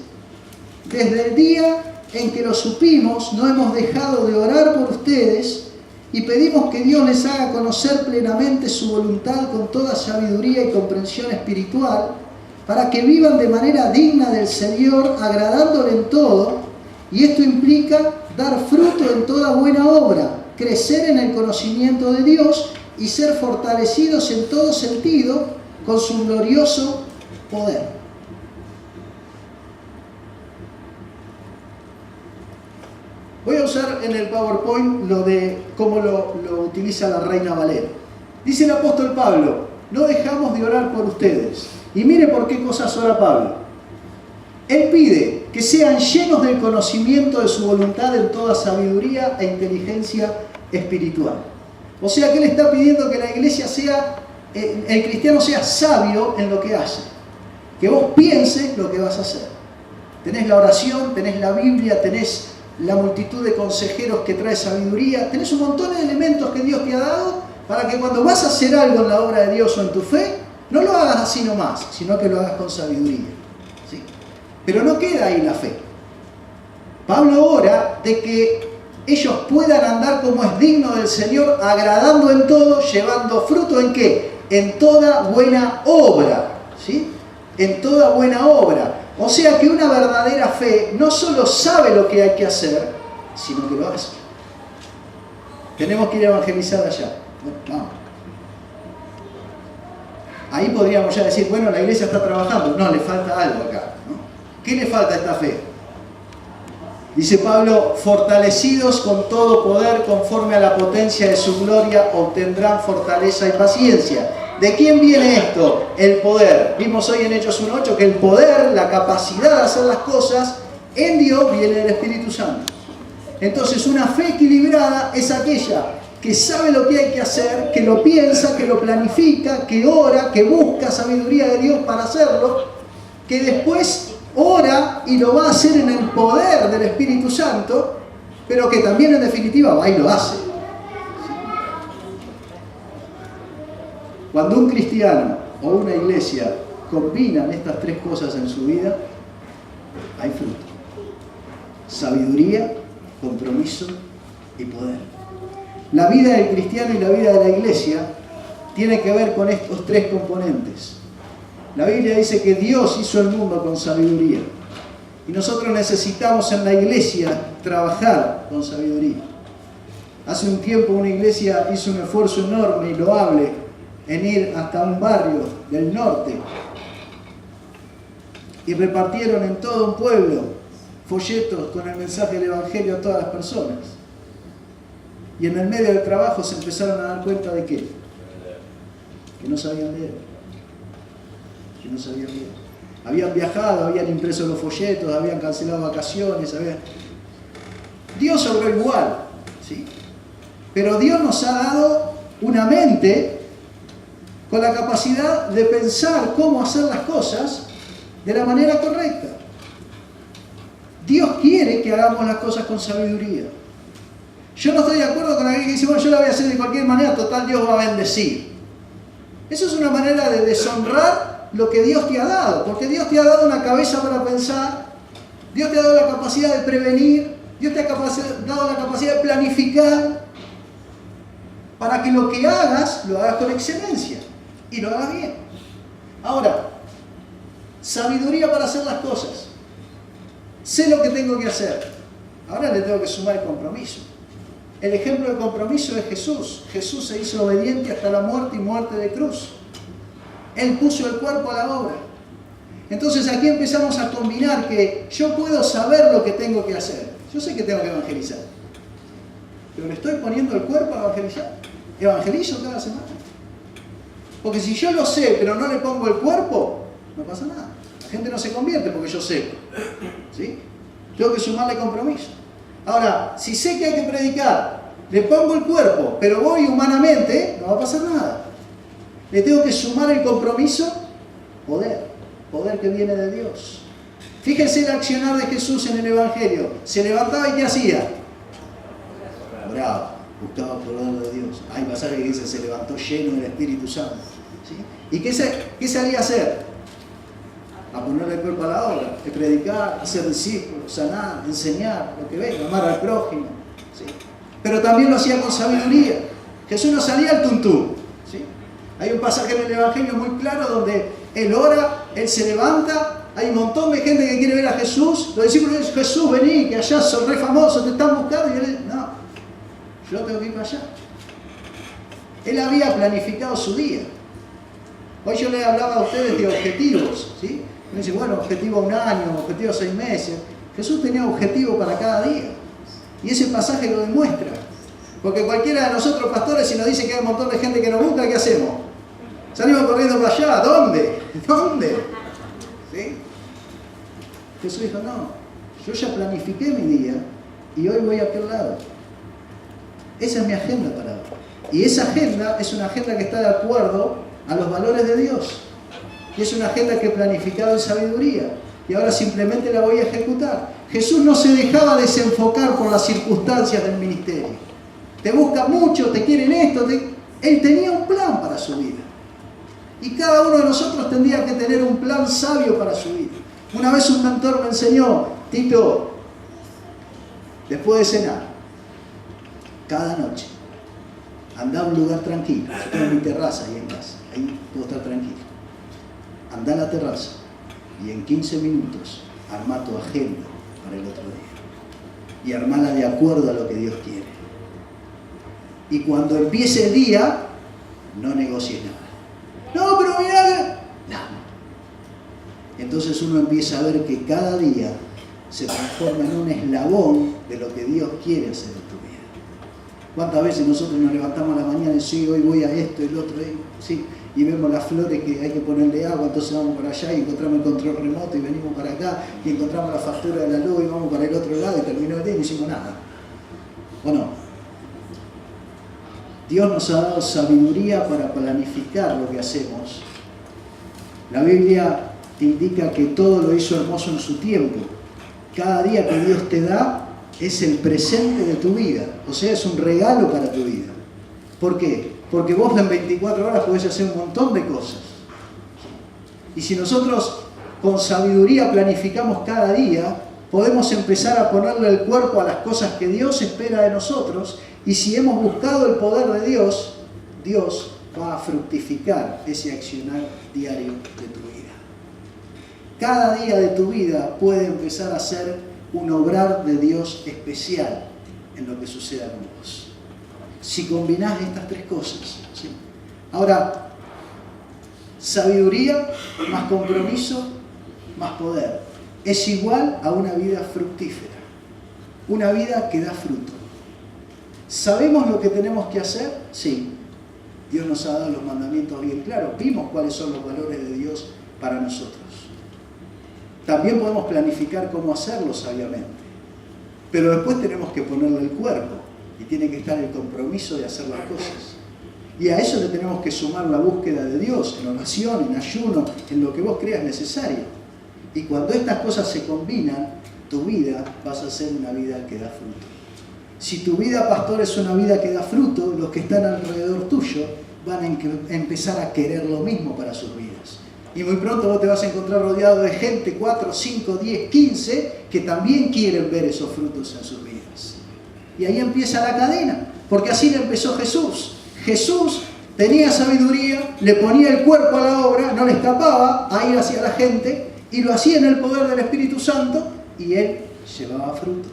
desde el día en que lo supimos, no hemos dejado de orar por ustedes y pedimos que Dios les haga conocer plenamente su voluntad con toda sabiduría y comprensión espiritual, para que vivan de manera digna del Señor, agradándole en todo, y esto implica dar fruto en toda buena obra, crecer en el conocimiento de Dios y ser fortalecidos en todo sentido con su glorioso poder. Voy a usar en el PowerPoint lo de cómo lo utiliza la Reina Valera. Dice el apóstol Pablo: no dejamos de orar por ustedes. Y mire por qué cosas ora Pablo. Él pide que sean llenos del conocimiento de su voluntad en toda sabiduría e inteligencia espiritual. O sea que él está pidiendo que la iglesia sea, el cristiano sea sabio en lo que hace. Que vos pienses lo que vas a hacer. Tenés la oración, tenés la Biblia, tenés la multitud de consejeros que trae sabiduría, tenés un montón de elementos que Dios te ha dado para que cuando vas a hacer algo en la obra de Dios o en tu fe, no lo hagas así nomás, sino que lo hagas con sabiduría. ¿Sí? Pero no queda ahí la fe. Pablo ora de que ellos puedan andar como es digno del Señor, agradando en todo, llevando fruto ¿en qué? En toda buena obra. ¿Sí? En toda buena obra. O sea que una verdadera fe no solo sabe lo que hay que hacer, sino que lo hace. Tenemos que ir a evangelizar allá. No. Ahí podríamos ya decir, bueno, la iglesia está trabajando. No, le falta algo acá, ¿no? ¿Qué le falta a esta fe? Dice Pablo: fortalecidos con todo poder conforme a la potencia de su gloria, obtendrán fortaleza y paciencia. ¿De quién viene esto? El poder. Vimos hoy en Hechos 1:8 que el poder, la capacidad de hacer las cosas en Dios viene del Espíritu Santo. Entonces una fe equilibrada es aquella que sabe lo que hay que hacer, que lo piensa, que lo planifica, que ora, que busca sabiduría de Dios para hacerlo, que después ora y lo va a hacer en el poder del Espíritu Santo, pero que también en definitiva va y lo hace. Cuando un cristiano o una iglesia combinan estas tres cosas en su vida, hay fruto. Sabiduría, compromiso y poder. La vida del cristiano y la vida de la iglesia tiene que ver con estos tres componentes. La Biblia dice que Dios hizo el mundo con sabiduría. Y nosotros necesitamos en la iglesia trabajar con sabiduría. Hace un tiempo una iglesia hizo un esfuerzo enorme y loable en ir hasta un barrio del norte y repartieron en todo un pueblo folletos con el mensaje del Evangelio a todas las personas. Y en el medio del trabajo se empezaron a dar cuenta de que no sabían leer. Que no sabían leer. Habían viajado, habían impreso los folletos, habían cancelado vacaciones, Dios obró igual, ¿sí? Pero Dios nos ha dado una mente con la capacidad de pensar cómo hacer las cosas de la manera correcta. Dios quiere que hagamos las cosas con sabiduría. Yo no estoy de acuerdo con aquel que dice, bueno, yo la voy a hacer de cualquier manera, total Dios va a bendecir. Eso es una manera de deshonrar lo que Dios te ha dado, porque Dios te ha dado una cabeza para pensar, Dios te ha dado la capacidad de prevenir, Dios te ha dado la capacidad de planificar, para que lo que hagas, lo hagas con excelencia y lo hagas bien. Ahora, sabiduría para hacer las cosas. Sé lo que tengo que hacer. Ahora le tengo que sumar el compromiso. El ejemplo de compromiso es Jesús. Jesús se hizo obediente hasta la muerte y muerte de cruz. Él puso el cuerpo a la obra. Entonces aquí empezamos a combinar que yo puedo saber lo que tengo que hacer. Yo sé que tengo que evangelizar. Pero le estoy poniendo el cuerpo a evangelizar. Evangelizo cada semana. Porque si yo lo sé, pero no le pongo el cuerpo, no pasa nada. La gente no se convierte porque yo sé. ¿Sí? Tengo que sumarle compromiso. Ahora, si sé que hay que predicar, le pongo el cuerpo, pero voy humanamente, no va a pasar nada. Le tengo que sumar el compromiso, poder que viene de Dios. Fíjense el accionar de Jesús en el Evangelio. Se levantaba y ¿qué hacía? Oraba, buscaba el poder de Dios. Hay pasajes que dice se levantó lleno del Espíritu Santo. ¿Sí? ¿Y qué salía a hacer? A ponerle el cuerpo a la obra, a predicar, a ser discípulos, sanar, enseñar, lo que venga, amar al prójimo. ¿Sí? Pero también lo hacía con sabiduría. Jesús no salía al tuntún. ¿Sí? Hay un pasaje en el Evangelio muy claro donde Él ora, Él se levanta, hay un montón de gente que quiere ver a Jesús. Los discípulos dicen, Jesús, vení, que allá son re famosos, te están buscando. Y Él dice, no, yo tengo que ir para allá. Él había planificado su día. Hoy yo les hablaba a ustedes de objetivos. ¿Sí? Me dice, bueno, objetivo a un año, objetivo a 6 meses. Jesús tenía objetivo para cada día. Y ese pasaje lo demuestra. Porque cualquiera de nosotros, pastores, si nos dice que hay un montón de gente que nos busca, ¿qué hacemos? Salimos corriendo para allá. ¿Dónde? ¿Dónde? ¿Sí? Jesús dijo, no, yo ya planifiqué mi día y hoy voy a aquel lado. Esa es mi agenda para hoy. Y esa agenda es una agenda que está de acuerdo a los valores de Dios. Y es una agenda que he planificado en sabiduría. Y ahora simplemente la voy a ejecutar. Jesús no se dejaba desenfocar por las circunstancias del ministerio. Te buscan mucho, te quieren esto. Él tenía un plan para su vida. Y cada uno de nosotros tendría que tener un plan sabio para su vida. Una vez un mentor me enseñó, Tito, después de cenar, cada noche, anda a un lugar tranquilo. Yo tengo mi terraza ahí en casa, ahí puedo estar tranquilo. Anda a la terraza y en 15 minutos arma tu agenda para el otro día. Y armala de acuerdo a lo que Dios quiere. Y cuando empiece el día, no negocies nada. No, pero mirá, nada. Entonces uno empieza a ver que cada día se transforma en un eslabón de lo que Dios quiere hacer en tu vida. ¿Cuántas veces nosotros nos levantamos a la mañana y sí, hoy voy a esto y el otro, sí, y vemos las flores que hay que ponerle agua, entonces vamos para allá y encontramos el control remoto y venimos para acá y encontramos la factura de la luz y vamos para el otro lado y terminó el día y no hicimos nada? ¿O no? Dios nos ha dado sabiduría para planificar lo que hacemos. La Biblia indica que todo lo hizo hermoso en su tiempo. Cada día que Dios te da es el presente de tu vida. O sea, es un regalo para tu vida. ¿Por qué? Porque vos en 24 horas podés hacer un montón de cosas. Y si nosotros con sabiduría planificamos cada día, podemos empezar a ponerle el cuerpo a las cosas que Dios espera de nosotros. Y si hemos buscado el poder de Dios, Dios va a fructificar ese accionar diario de tu vida. Cada día de tu vida puede empezar a ser un obrar de Dios especial en lo que suceda con vos. Si combinás estas 3 cosas. ¿Sí? Ahora, sabiduría más compromiso más poder es igual a una vida fructífera. Una vida que da fruto. ¿Sabemos lo que tenemos que hacer? Sí. Dios nos ha dado los mandamientos bien claros. Vimos cuáles son los valores de Dios para nosotros. También podemos planificar cómo hacerlo sabiamente. Pero después tenemos que ponerle el cuerpo. Y tiene que estar el compromiso de hacer las cosas. Y a eso le tenemos que sumar la búsqueda de Dios, en oración, en ayuno, en lo que vos creas necesario. Y cuando estas cosas se combinan, tu vida vas a ser una vida que da fruto. Si tu vida, pastor, es una vida que da fruto, los que están alrededor tuyo van a empezar a querer lo mismo para sus vidas. Y muy pronto vos te vas a encontrar rodeado de gente, 4, 5, 10, 15, que también quieren ver esos frutos en sus vidas. Y ahí empieza la cadena, porque así le empezó Jesús. Jesús tenía sabiduría, le ponía el cuerpo a la obra, no le escapaba a ir hacia la gente, y lo hacía en el poder del Espíritu Santo, y él llevaba fruto.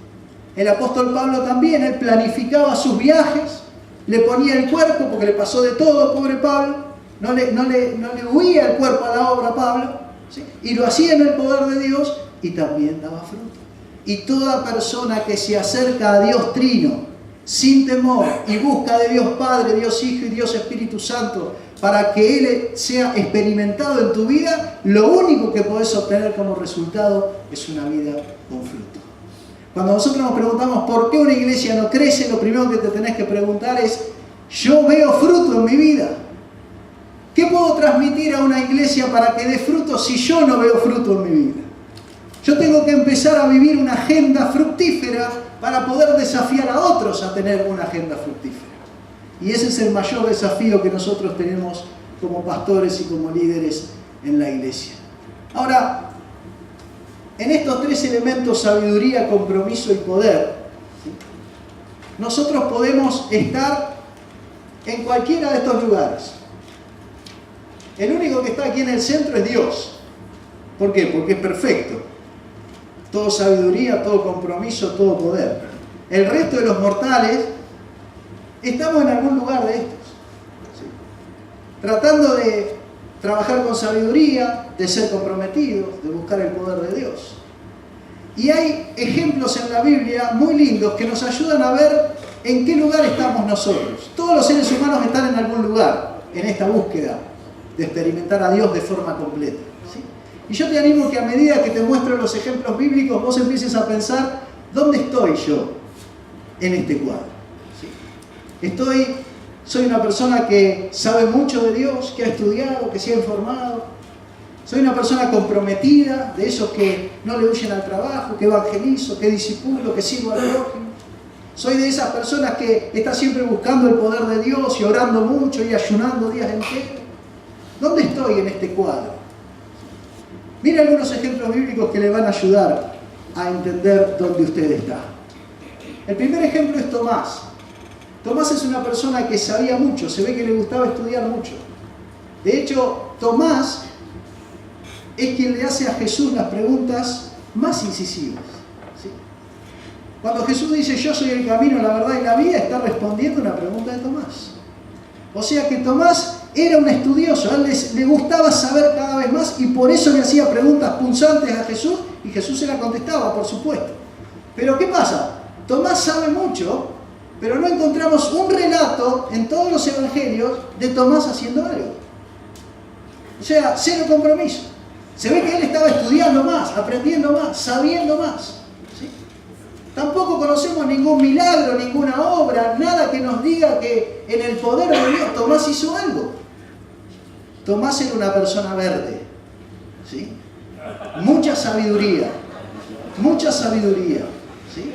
El apóstol Pablo también, él planificaba sus viajes, le ponía el cuerpo, porque le pasó de todo, pobre Pablo, no le huía el cuerpo a la obra a Pablo, ¿sí? Y lo hacía en el poder de Dios, y también daba fruto. Y toda persona que se acerca a Dios Trino, sin temor, y busca de Dios Padre, Dios Hijo y Dios Espíritu Santo, para que Él sea experimentado en tu vida, lo único que podés obtener como resultado es una vida con fruto. Cuando nosotros nos preguntamos por qué una iglesia no crece, lo primero que te tenés que preguntar es, ¿yo veo fruto en mi vida? ¿Qué puedo transmitir a una iglesia para que dé fruto si yo no veo fruto en mi vida? Yo tengo que empezar a vivir una agenda fructífera para poder desafiar a otros a tener una agenda fructífera. Y ese es el mayor desafío que nosotros tenemos como pastores y como líderes en la iglesia. Ahora, en estos tres elementos, sabiduría, compromiso y poder, nosotros podemos estar en cualquiera de estos lugares. El único que está aquí en el centro es Dios. ¿Por qué? Porque es perfecto. Todo sabiduría, todo compromiso, todo poder. El resto de los mortales estamos en algún lugar de estos. ¿Sí? Tratando de trabajar con sabiduría, de ser comprometidos, de buscar el poder de Dios. Y hay ejemplos en la Biblia muy lindos que nos ayudan a ver en qué lugar estamos nosotros. Todos los seres humanos están en algún lugar en esta búsqueda de experimentar a Dios de forma completa. ¿Sí? Y yo te animo que a medida que te muestro los ejemplos bíblicos, vos empieces a pensar, ¿dónde estoy yo en este cuadro? ¿Sí? Soy una persona que sabe mucho de Dios, que ha estudiado, que se ha informado. Soy una persona comprometida, de esos que no le huyen al trabajo, que evangelizo, que discipulo, que sirvo al prójimo. Soy de esas personas que está siempre buscando el poder de Dios y orando mucho y ayunando días enteros. ¿Dónde estoy en este cuadro? Mira algunos ejemplos bíblicos que le van a ayudar a entender dónde usted está. El primer ejemplo es Tomás. Tomás es una persona que sabía mucho, se ve que le gustaba estudiar mucho. De hecho, Tomás es quien le hace a Jesús las preguntas más incisivas. ¿Sí? Cuando Jesús dice, yo soy el camino, la verdad y la vida, está respondiendo una pregunta de Tomás. O sea que Tomás era un estudioso, a él le gustaba saber cada vez más y por eso le hacía preguntas punzantes a Jesús y Jesús se la contestaba, por supuesto. Pero ¿qué pasa? Tomás sabe mucho, pero no encontramos un relato en todos los evangelios de Tomás haciendo algo. O sea, cero compromiso. Se ve que él estaba estudiando más, aprendiendo más, sabiendo más. ¿Sí? Tampoco conocemos ningún milagro, ninguna obra, nada que nos diga que en el poder de Dios Tomás hizo algo. Tomás era una persona verde. ¿Sí? Mucha sabiduría, ¿sí?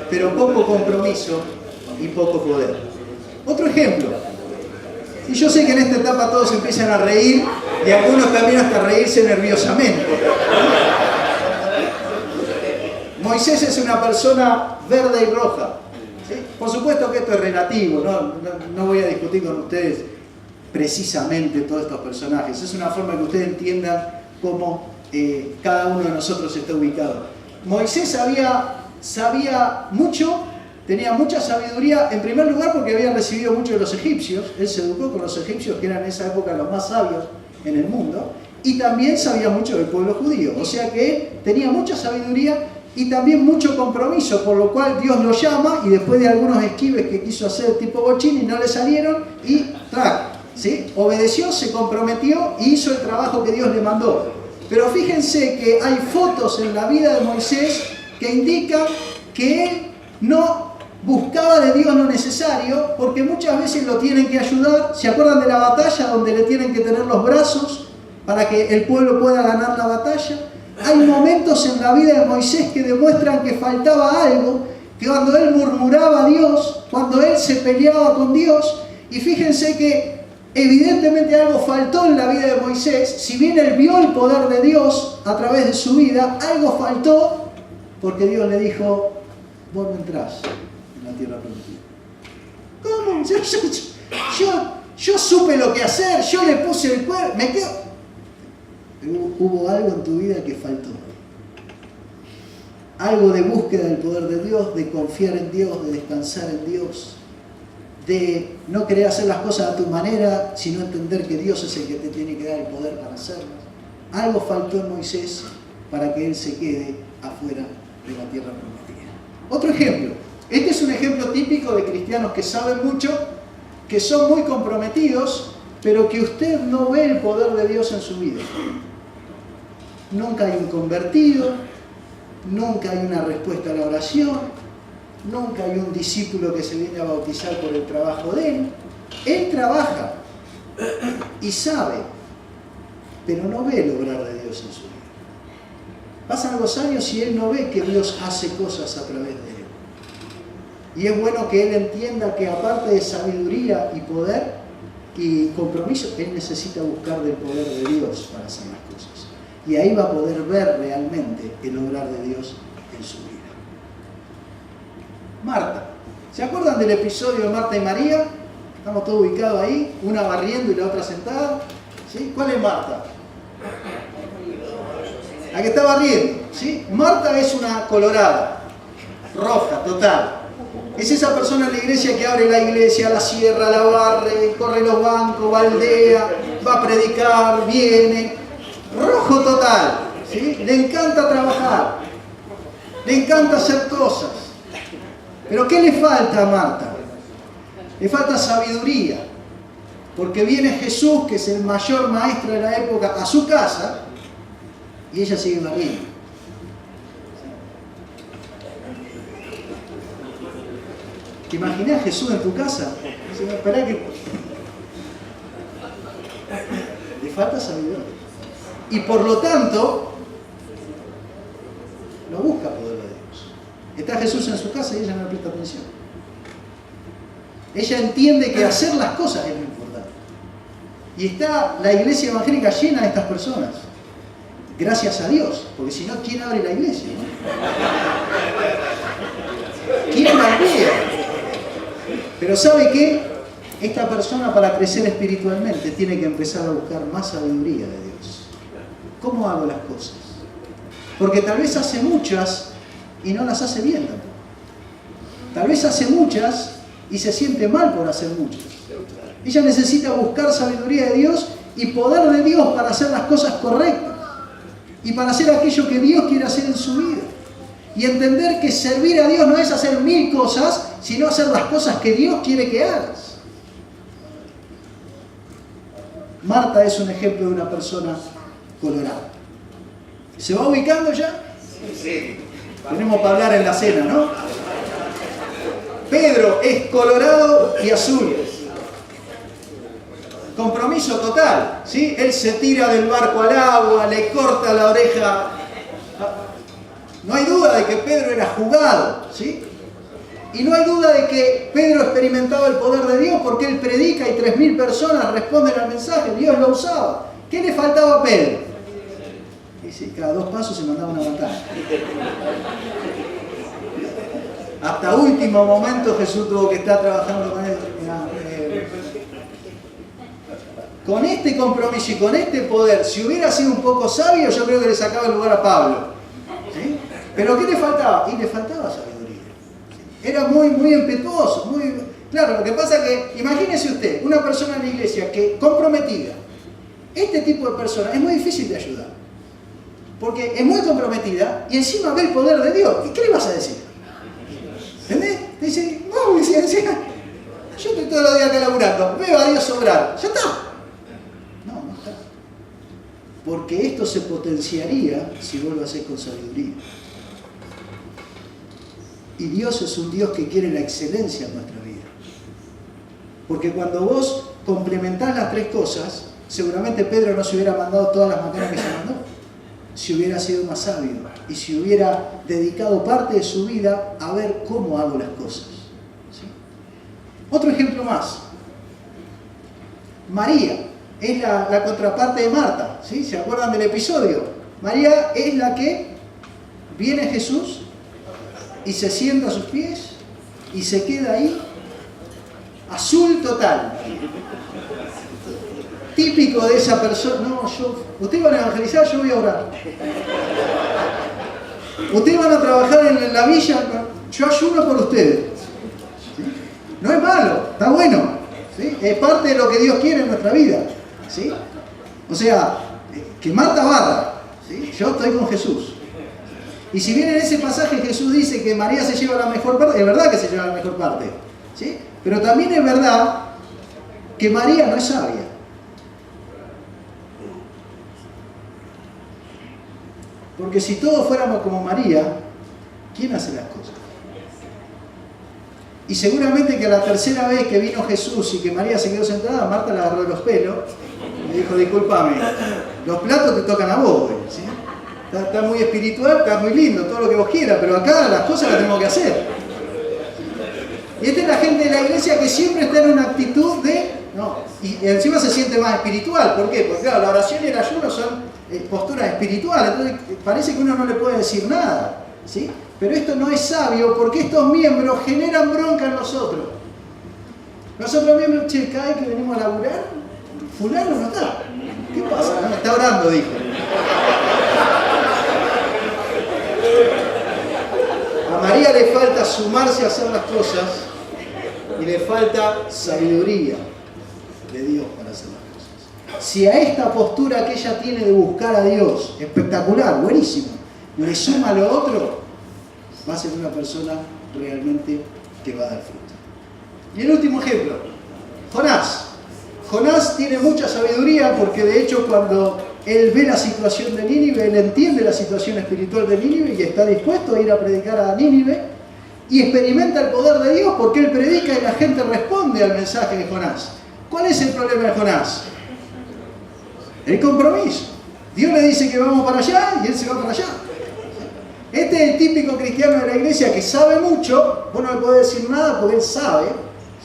Pero poco compromiso y poco poder. Otro ejemplo. Y yo sé que en esta etapa todos empiezan a reír y algunos también hasta reírse nerviosamente. Moisés es una persona verde y roja. ¿Sí? Por supuesto que esto es relativo, no voy a discutir con ustedes precisamente todos estos personajes. Es una forma que ustedes entiendan cómo cada uno de nosotros está ubicado. Moisés sabía mucho. Tenía mucha sabiduría, en primer lugar porque había recibido mucho de los egipcios. Él se educó con los egipcios, que eran en esa época los más sabios en el mundo. Y también sabía mucho del pueblo judío. O sea que él tenía mucha sabiduría y también mucho compromiso, por lo cual Dios lo llama y después de algunos esquives que quiso hacer tipo Bochini, no le salieron y ¿sí? Obedeció, se comprometió y hizo el trabajo que Dios le mandó. Pero fíjense que hay fotos en la vida de Moisés que indican que él no buscaba de Dios lo necesario, porque muchas veces lo tienen que ayudar. ¿Se acuerdan de la batalla donde le tienen que tener los brazos para que el pueblo pueda ganar la batalla? Hay momentos en la vida de Moisés que demuestran que faltaba algo, que cuando él murmuraba a Dios, cuando él se peleaba con Dios, y fíjense que evidentemente algo faltó en la vida de Moisés. Si bien él vio el poder de Dios a través de su vida, algo faltó porque Dios le dijo, vos no entrás en la tierra prometida. ¿Cómo? Yo supe lo que hacer, yo le puse el cuerpo, me quedo. Hubo algo en tu vida que faltó. Algo de búsqueda del poder de Dios, de confiar en Dios, de descansar en Dios, de no querer hacer las cosas a tu manera, sino entender que Dios es el que te tiene que dar el poder para hacerlas. Algo faltó en Moisés para que él se quede afuera de la tierra prometida. Otro ejemplo. Este es un ejemplo típico de cristianos que saben mucho, que son muy comprometidos, pero que usted no ve el poder de Dios en su vida. Nunca hay un convertido, nunca hay una respuesta a la oración, nunca hay un discípulo que se viene a bautizar por el trabajo de él. Él trabaja y sabe, pero no ve el obrar de Dios en su vida. Pasan los años y él no ve que Dios hace cosas a través de él. Y es bueno que él entienda que aparte de sabiduría y poder y compromiso, él necesita buscar del poder de Dios para hacer las cosas. Y ahí va a poder ver realmente el obrar de Dios en su vida. Marta. ¿Se acuerdan del episodio de Marta y María? Estamos todos ubicados ahí, una barriendo y la otra sentada. ¿Sí? ¿Cuál es Marta? La que está barriendo. ¿Sí? Marta es una colorada, roja, total. Es esa persona en la iglesia que abre la iglesia, la cierra, la barre, corre los bancos, baldea, va a predicar, viene. Rojo total. ¿Sí? Le encanta trabajar. Le encanta hacer cosas. Pero ¿qué le falta a Marta? Le falta sabiduría. Porque viene Jesús, que es el mayor maestro de la época, a su casa y ella sigue barriendo. ¿Te imaginas a Jesús en tu casa? Esperá que... Le falta sabiduría. Y por lo tanto, no busca poder de Dios. Está Jesús en su casa y ella no le presta atención. Ella entiende que hacer las cosas es lo importante. Y está la iglesia evangélica llena de estas personas. Gracias a Dios, porque si no, ¿quién abre la iglesia? ¿No? ¿Quién la crea? Pero ¿sabe qué? Esta persona, para crecer espiritualmente, tiene que empezar a buscar más sabiduría de Dios. ¿Cómo hago las cosas? Porque tal vez hace muchas y no las hace bien tampoco. Tal vez hace muchas y se siente mal por hacer muchas. Ella necesita buscar sabiduría de Dios y poder de Dios para hacer las cosas correctas y para hacer aquello que Dios quiere hacer en su vida. Y entender que servir a Dios no es hacer 1000 cosas, sino hacer las cosas que Dios quiere que hagas. Marta es un ejemplo de una persona colorada. ¿Se va ubicando ya? Sí. Tenemos para hablar en la cena, ¿no? Pedro es colorado y azul. Compromiso total, ¿sí? Él se tira del barco al agua, le corta la oreja. No hay duda de que Pedro era jugado, ¿sí? Y no hay duda de que Pedro experimentaba el poder de Dios porque él predica y 3000 personas responden al mensaje. Dios lo usaba. ¿Qué le faltaba a Pedro? Y sí, cada 2 pasos se mandaba una batalla. Hasta último momento Jesús tuvo que estar trabajando con él. Con este compromiso y con este poder, si hubiera sido un poco sabio, yo creo que le sacaba el lugar a Pablo. ¿Sí? ¿Pero qué le faltaba? Y le faltaba sabiduría. Era muy impetuoso. Claro, lo que pasa es que, imagínese usted, una persona en la iglesia que comprometida. Este tipo de persona es muy difícil de ayudar. Porque es muy comprometida y encima ve el poder de Dios. ¿Y qué le vas a decir? ¿Entendés? Te dice, no, licencia, yo estoy todos los días acá laburando, veo a Dios obrar, ya está. No está. Porque esto se potenciaría si vos lo haces con sabiduría. Y Dios es un Dios que quiere la excelencia en nuestra vida. Porque cuando vos complementás las 3 cosas, seguramente Pedro no se hubiera mandado todas las macanas que se mandó. Si hubiera sido más sabio y si hubiera dedicado parte de su vida a ver cómo hago las cosas. ¿Sí? Otro ejemplo más. María es la contraparte de Marta. ¿Sí? ¿Se acuerdan del episodio? María es la que viene a Jesús y se sienta a sus pies y se queda ahí azul total. Típico de esa persona. No, ustedes van a evangelizar, yo voy a orar. Ustedes van a trabajar en la villa, yo ayuno por ustedes. ¿Sí? No es malo, está bueno. ¿Sí? Es parte de lo que Dios quiere en nuestra vida. ¿Sí? O sea, que Marta barra. ¿Sí? Yo estoy con Jesús. Y si bien en ese pasaje Jesús dice que María se lleva la mejor parte, es verdad que se lleva la mejor parte. ¿Sí? Pero también es verdad que María no es sabia. Porque si todos fuéramos como María, ¿quién hace las cosas? Y seguramente que a la tercera vez que vino Jesús y que María se quedó sentada, Marta la agarró de los pelos y le dijo, discúlpame, los platos te tocan a vos, ¿sí? Está muy espiritual, está muy lindo, todo lo que vos quieras, pero acá las cosas las tenemos que hacer. Y esta es la gente de la iglesia que siempre está en una actitud de... No, y encima se siente más espiritual. ¿Por qué? Porque claro, la oración y el ayuno son posturas espirituales, entonces parece que uno no le puede decir nada, ¿sí? Pero esto no es sabio porque estos miembros generan bronca en nosotros. Nosotros miembros, che, cada vez que venimos a laburar, fulano no está. ¿Qué pasa? No, está orando, dijo. A María le falta sumarse a hacer las cosas y le falta sabiduría de Dios para hacer las cosas. Si a esta postura que ella tiene de buscar a Dios, espectacular, buenísimo, le suma lo otro, va a ser una persona realmente que va a dar fruto. Y el último ejemplo, Jonás. Jonás tiene mucha sabiduría porque de hecho cuando él ve la situación de Nínive, él entiende la situación espiritual de Nínive y está dispuesto a ir a predicar a Nínive y experimenta el poder de Dios porque él predica y la gente responde al mensaje de Jonás. ¿Cuál es el problema de Jonás? El compromiso. Dios le dice que vamos para allá y él se va para allá. Este es el típico cristiano de la iglesia que sabe mucho, vos no le podés decir nada porque él sabe,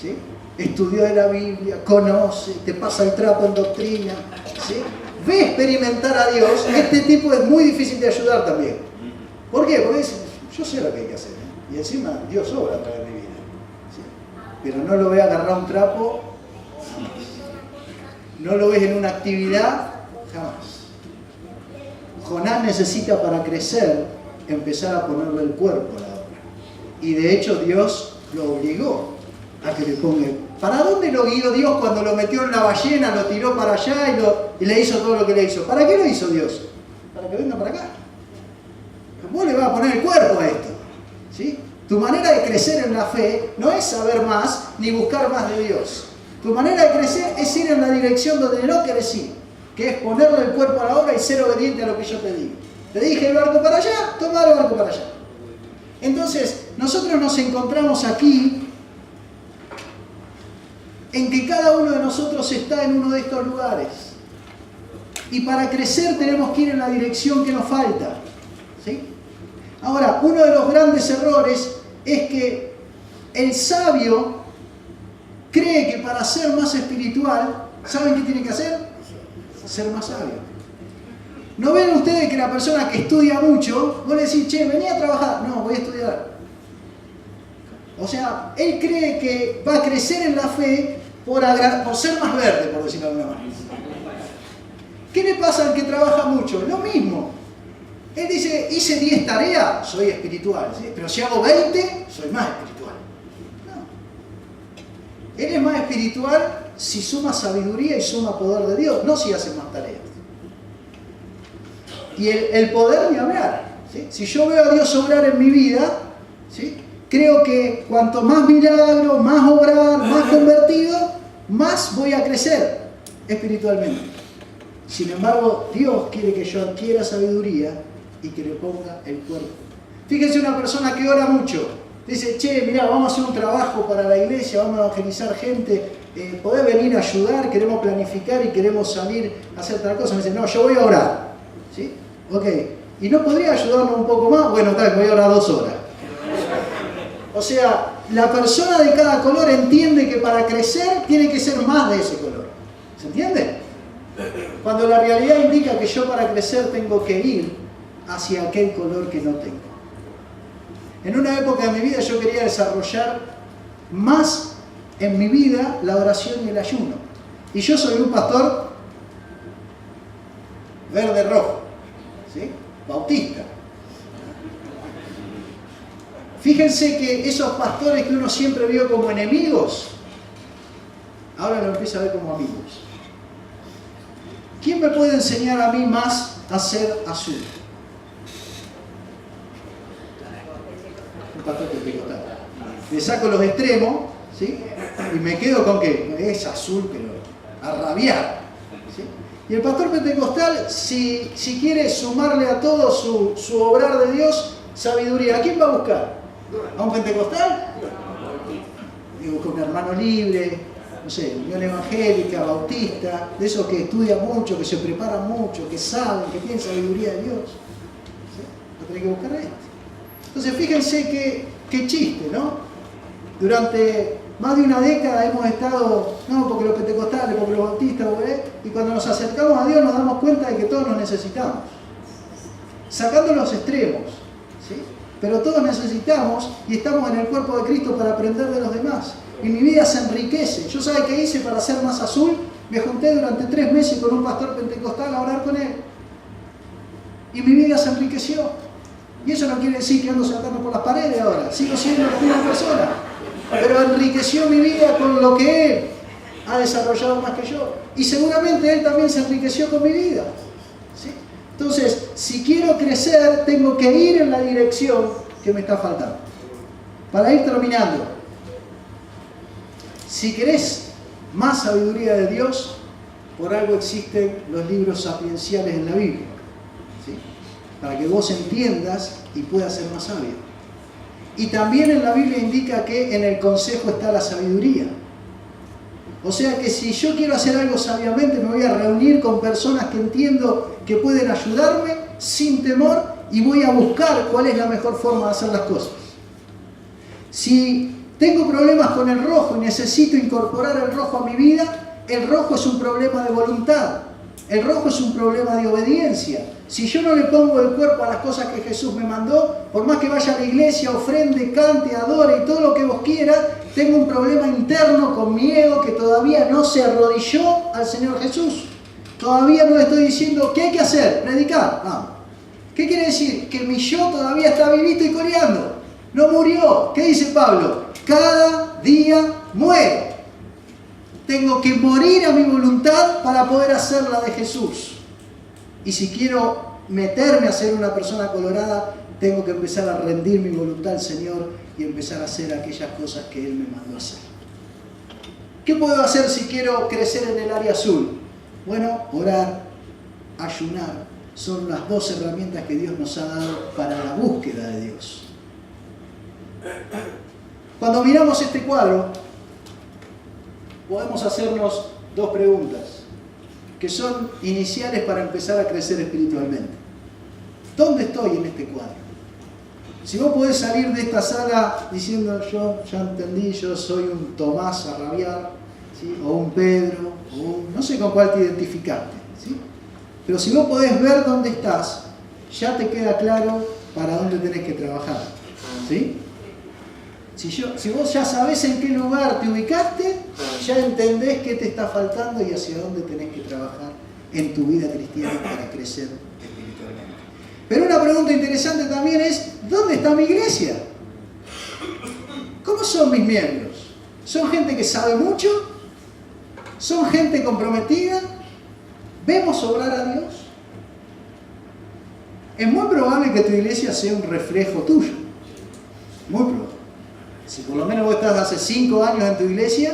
¿sí? Estudió de la Biblia, conoce, te pasa el trapo en doctrina, ¿sí? Ve experimentar a Dios. Este tipo es muy difícil de ayudar también. ¿Por qué? Porque dice, yo sé lo que hay que hacer, ¿eh? Y encima Dios obra a través de mi vida, ¿sí? Pero no lo ve agarrar un trapo jamás. No lo ves en una actividad jamás. Jonás necesita para crecer empezar a ponerle el cuerpo a la obra. Y de hecho Dios lo obligó a que le ponga. ¿Para dónde lo guió Dios cuando lo metió en la ballena, lo tiró para allá y le hizo todo lo que le hizo? ¿Para qué lo hizo Dios? Para que venga para acá. Vos le vas a poner el cuerpo a esto, ¿sí? Tu manera de crecer en la fe no es saber más ni buscar más de Dios. Tu manera de crecer es ir en la dirección donde no querés ir, que es ponerle el cuerpo a la obra y ser obediente a lo que yo te digo. Te dije el barco para allá, toma el barco para allá. Entonces, nosotros nos encontramos aquí en que cada uno de nosotros está en uno de estos lugares. Y para crecer tenemos que ir en la dirección que nos falta, ¿sí? Ahora, uno de los grandes errores es que el sabio cree que para ser más espiritual, ¿saben qué tiene que hacer? Ser más sabio. ¿No ven ustedes que la persona que estudia mucho, vos le decís, che, vení a trabajar? No, voy a estudiar. O sea, él cree que va a crecer en la fe por ser más verde, por decirlo de alguna manera. ¿Qué le pasa al que trabaja mucho? Lo mismo. Él dice, hice 10 tareas, soy espiritual, ¿sí? Pero si hago 20, soy más espiritual. No. Él es más espiritual si suma sabiduría y suma poder de Dios, no si hace más tareas. Y el poder de hablar, ¿sí? Si yo veo a Dios obrar en mi vida, ¿sí? Creo que cuanto más milagro, más obrar, más convertido, más voy a crecer espiritualmente. Sin embargo, Dios quiere que yo adquiera sabiduría y que le ponga el cuerpo. Fíjense una persona que ora mucho. Dice, che, mirá, vamos a hacer un trabajo para la iglesia, vamos a evangelizar gente, podés venir a ayudar, queremos planificar y queremos salir a hacer otra cosa. Me dice, no, yo voy a orar. ¿Sí? Ok. ¿Y no podría ayudarnos un poco más? Bueno, tal, voy a orar 2 horas. O sea, la persona de cada color entiende que para crecer tiene que ser más de ese color. ¿Se entiende? Cuando la realidad indica que yo para crecer tengo que ir hacia aquel color que no tengo. En una época de mi vida yo quería desarrollar más en mi vida la oración y el ayuno. Y yo soy un pastor verde-rojo, ¿sí? Bautista. Fíjense que esos pastores que uno siempre vio como enemigos, ahora lo empieza a ver como amigos. ¿Quién me puede enseñar a mí más a ser azul? Un pastor pentecostal. Le saco los extremos, ¿sí? Y me quedo con que es azul, pero a rabiar, ¿sí? Y el pastor pentecostal, si quiere sumarle a todo su obrar de Dios, sabiduría, ¿a quién va a buscar? ¿A un pentecostal? Y busca un hermano libre, no sé, unión evangélica, bautista, de esos que estudian mucho, que se preparan mucho, que saben, que tienen sabiduría de Dios. tenés que buscar a este. Entonces fíjense qué chiste, ¿no? Durante más de una década hemos estado, no, porque los pentecostales, porque los bautistas, y cuando nos acercamos a Dios nos damos cuenta de que todos nos necesitamos. Sacando los extremos, ¿sí? Pero todos necesitamos y estamos en el cuerpo de Cristo para aprender de los demás. Y mi vida se enriquece. ¿Yo sabe qué hice para ser más azul? Me junté durante 3 meses con un pastor pentecostal a orar con él. Y mi vida se enriqueció. Y eso no quiere decir que ando saltando por las paredes ahora. Sigo siendo la misma persona. Pero enriqueció mi vida con lo que él ha desarrollado más que yo. Y seguramente él también se enriqueció con mi vida. ¿Sí? Entonces, si quiero crecer, tengo que ir en la dirección que me está faltando. Para ir terminando. Si querés más sabiduría de Dios, por algo existen los libros sapienciales en la Biblia. ¿Sí? Para que vos entiendas y puedas ser más sabio. Y también en la Biblia indica que en el consejo está la sabiduría. O sea que si yo quiero hacer algo sabiamente, me voy a reunir con personas que entiendo que pueden ayudarme sin temor y voy a buscar cuál es la mejor forma de hacer las cosas. Si tengo problemas con el rojo y necesito incorporar el rojo a mi vida, el rojo es un problema de voluntad. El rojo es un problema de obediencia. Si yo no le pongo el cuerpo a las cosas que Jesús me mandó, por más que vaya a la iglesia, ofrende, cante, adore y todo lo que vos quieras, tengo un problema interno con mi ego que todavía no se arrodilló al Señor Jesús. Todavía no le estoy diciendo qué hay que hacer, predicar. Vamos. ¿Qué quiere decir? Que mi yo todavía está vivito y coleando. No murió. ¿Qué dice Pablo? Cada día muero. Tengo que morir a mi voluntad para poder hacer la de Jesús. Y si quiero meterme a ser una persona colorada, tengo que empezar a rendir mi voluntad al Señor y empezar a hacer aquellas cosas que Él me mandó a hacer. ¿Qué puedo hacer si quiero crecer en el área azul? Bueno, orar, ayunar, son las 2 herramientas que Dios nos ha dado para la búsqueda de Dios. Cuando miramos este cuadro, podemos hacernos 2 preguntas que son iniciales para empezar a crecer espiritualmente. ¿Dónde estoy en este cuadro? Si vos podés salir de esta sala diciendo yo ya entendí, yo soy un Tomás a rabiar, ¿sí? O un Pedro, o un, no sé con cuál te identificaste, ¿sí? Pero si vos podés ver dónde estás, ya te queda claro para dónde tenés que trabajar, ¿sí? Si vos ya sabés en qué lugar te ubicaste, ya entendés qué te está faltando y hacia dónde tenés que trabajar en tu vida cristiana para crecer espiritualmente. Pero una pregunta interesante también es, ¿dónde está mi iglesia? ¿Cómo son mis miembros? ¿Son gente que sabe mucho? ¿Son gente comprometida? ¿Vemos obrar a Dios? Es muy probable que tu iglesia sea un reflejo tuyo. Muy probable. Si por lo menos vos estás hace 5 años en tu iglesia,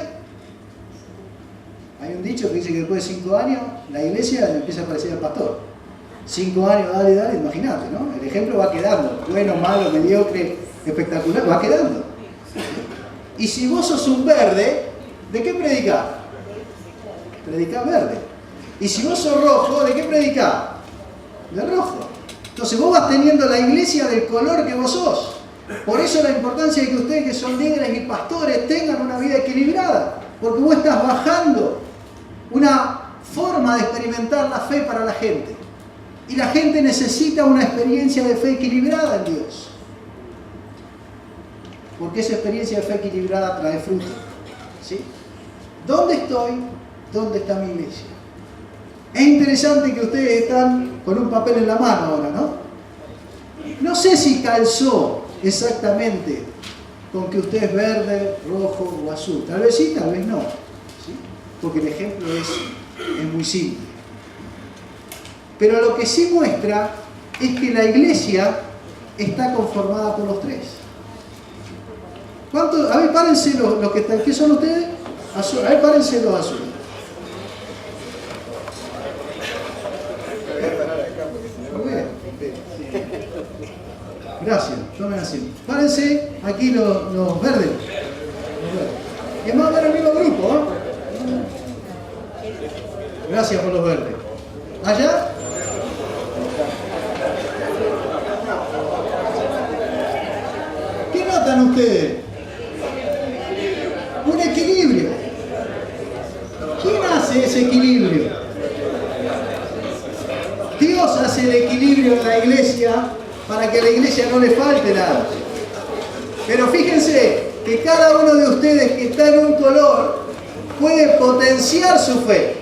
hay un dicho que dice que después de 5 años la iglesia le empieza a parecer al pastor. 5 años, dale, imagínate, ¿no? El ejemplo va quedando, bueno, malo, mediocre, espectacular, va quedando. Y si vos sos un verde, ¿de qué predicás? Predicás verde. Y si vos sos rojo, ¿de qué predicás? De rojo. Entonces vos vas teniendo la iglesia del color que vos sos. Por eso la importancia de que ustedes que son líderes y pastores tengan una vida equilibrada. Porque vos estás bajando una forma de experimentar la fe para la gente. Y la gente necesita una experiencia de fe equilibrada en Dios. Porque esa experiencia de fe equilibrada trae fruto. ¿Sí? ¿Dónde estoy? ¿Dónde está mi iglesia? Es interesante que ustedes están con un papel en la mano ahora, ¿no? No sé si calzó exactamente con que usted es verde, rojo o azul. Tal vez sí, tal vez no. ¿Sí? Porque el ejemplo es muy simple. Pero lo que sí muestra es que la iglesia está conformada por los 3. ¿Cuántos? A ver, párense los que están. ¿Qué son ustedes? Azul. A ver, párense los azules. Muy bien. Gracias, tomen así. Párense aquí los verdes. Y es más o menos el mismo grupo, ¿eh? Gracias por los verdes. ¿Allá? ustedes? Un equilibrio. ¿Quién hace ese equilibrio? Dios hace el equilibrio en la iglesia para que a la iglesia no le falte nada. Pero fíjense que cada uno de ustedes que está en un color puede potenciar su fe.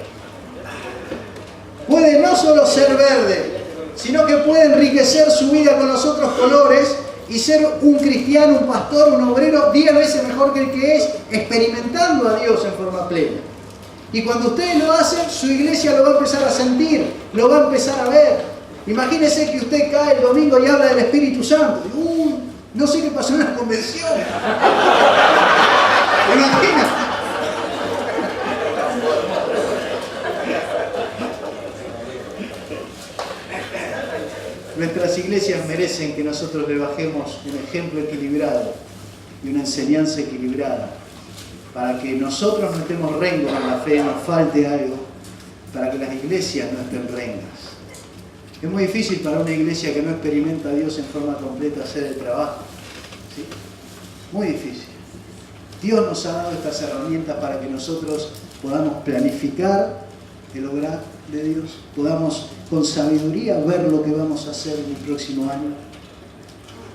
Puede no solo ser verde, sino que puede enriquecer su vida con los otros colores y ser un cristiano, un pastor, un obrero 10 veces mejor que el que es, experimentando a Dios en forma plena. Y cuando ustedes lo hacen, su iglesia lo va a empezar a sentir, lo va a empezar a ver. Imagínense que usted cae el domingo y habla del Espíritu Santo. No sé qué pasó en la convención. ¿Me imaginas? Nuestras iglesias merecen que nosotros le bajemos un ejemplo equilibrado y una enseñanza equilibrada, para que nosotros no estemos rengos en la fe, nos falte algo, para que las iglesias no estén rengas. Es muy difícil para una iglesia que no experimenta a Dios en forma completa hacer el trabajo, ¿sí? Muy difícil. Dios nos ha dado estas herramientas para que nosotros podamos planificar el obrar de Dios, podamos con sabiduría ver lo que vamos a hacer en el próximo año,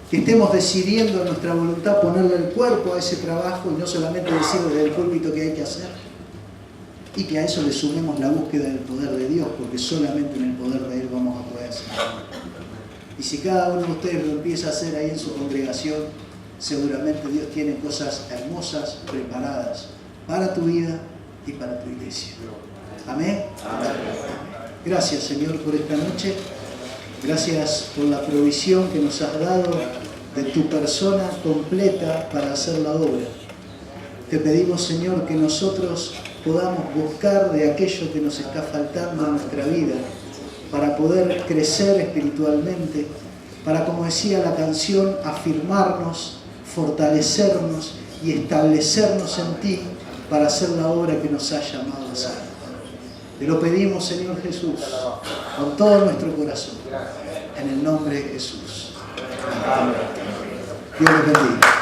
que estemos decidiendo en nuestra voluntad ponerle el cuerpo a ese trabajo y no solamente decir desde el púlpito que hay que hacer, y que a eso le sumemos la búsqueda del poder de Dios, porque solamente en el poder de Él vamos a poder hacer. Y si cada uno de ustedes lo empieza a hacer ahí en su congregación, seguramente Dios tiene cosas hermosas preparadas para tu vida y para tu iglesia. Amén. Amén. Gracias, Señor, por esta noche. Gracias por la provisión que nos has dado de tu persona completa para hacer la obra. Te pedimos, Señor, que nosotros podamos buscar de aquello que nos está faltando en nuestra vida para poder crecer espiritualmente, para, como decía la canción, afirmarnos, fortalecernos y establecernos en ti para hacer la obra que nos ha llamado a hacer. Te lo pedimos, Señor Jesús, con todo nuestro corazón, en el nombre de Jesús. Amén. Dios les bendiga.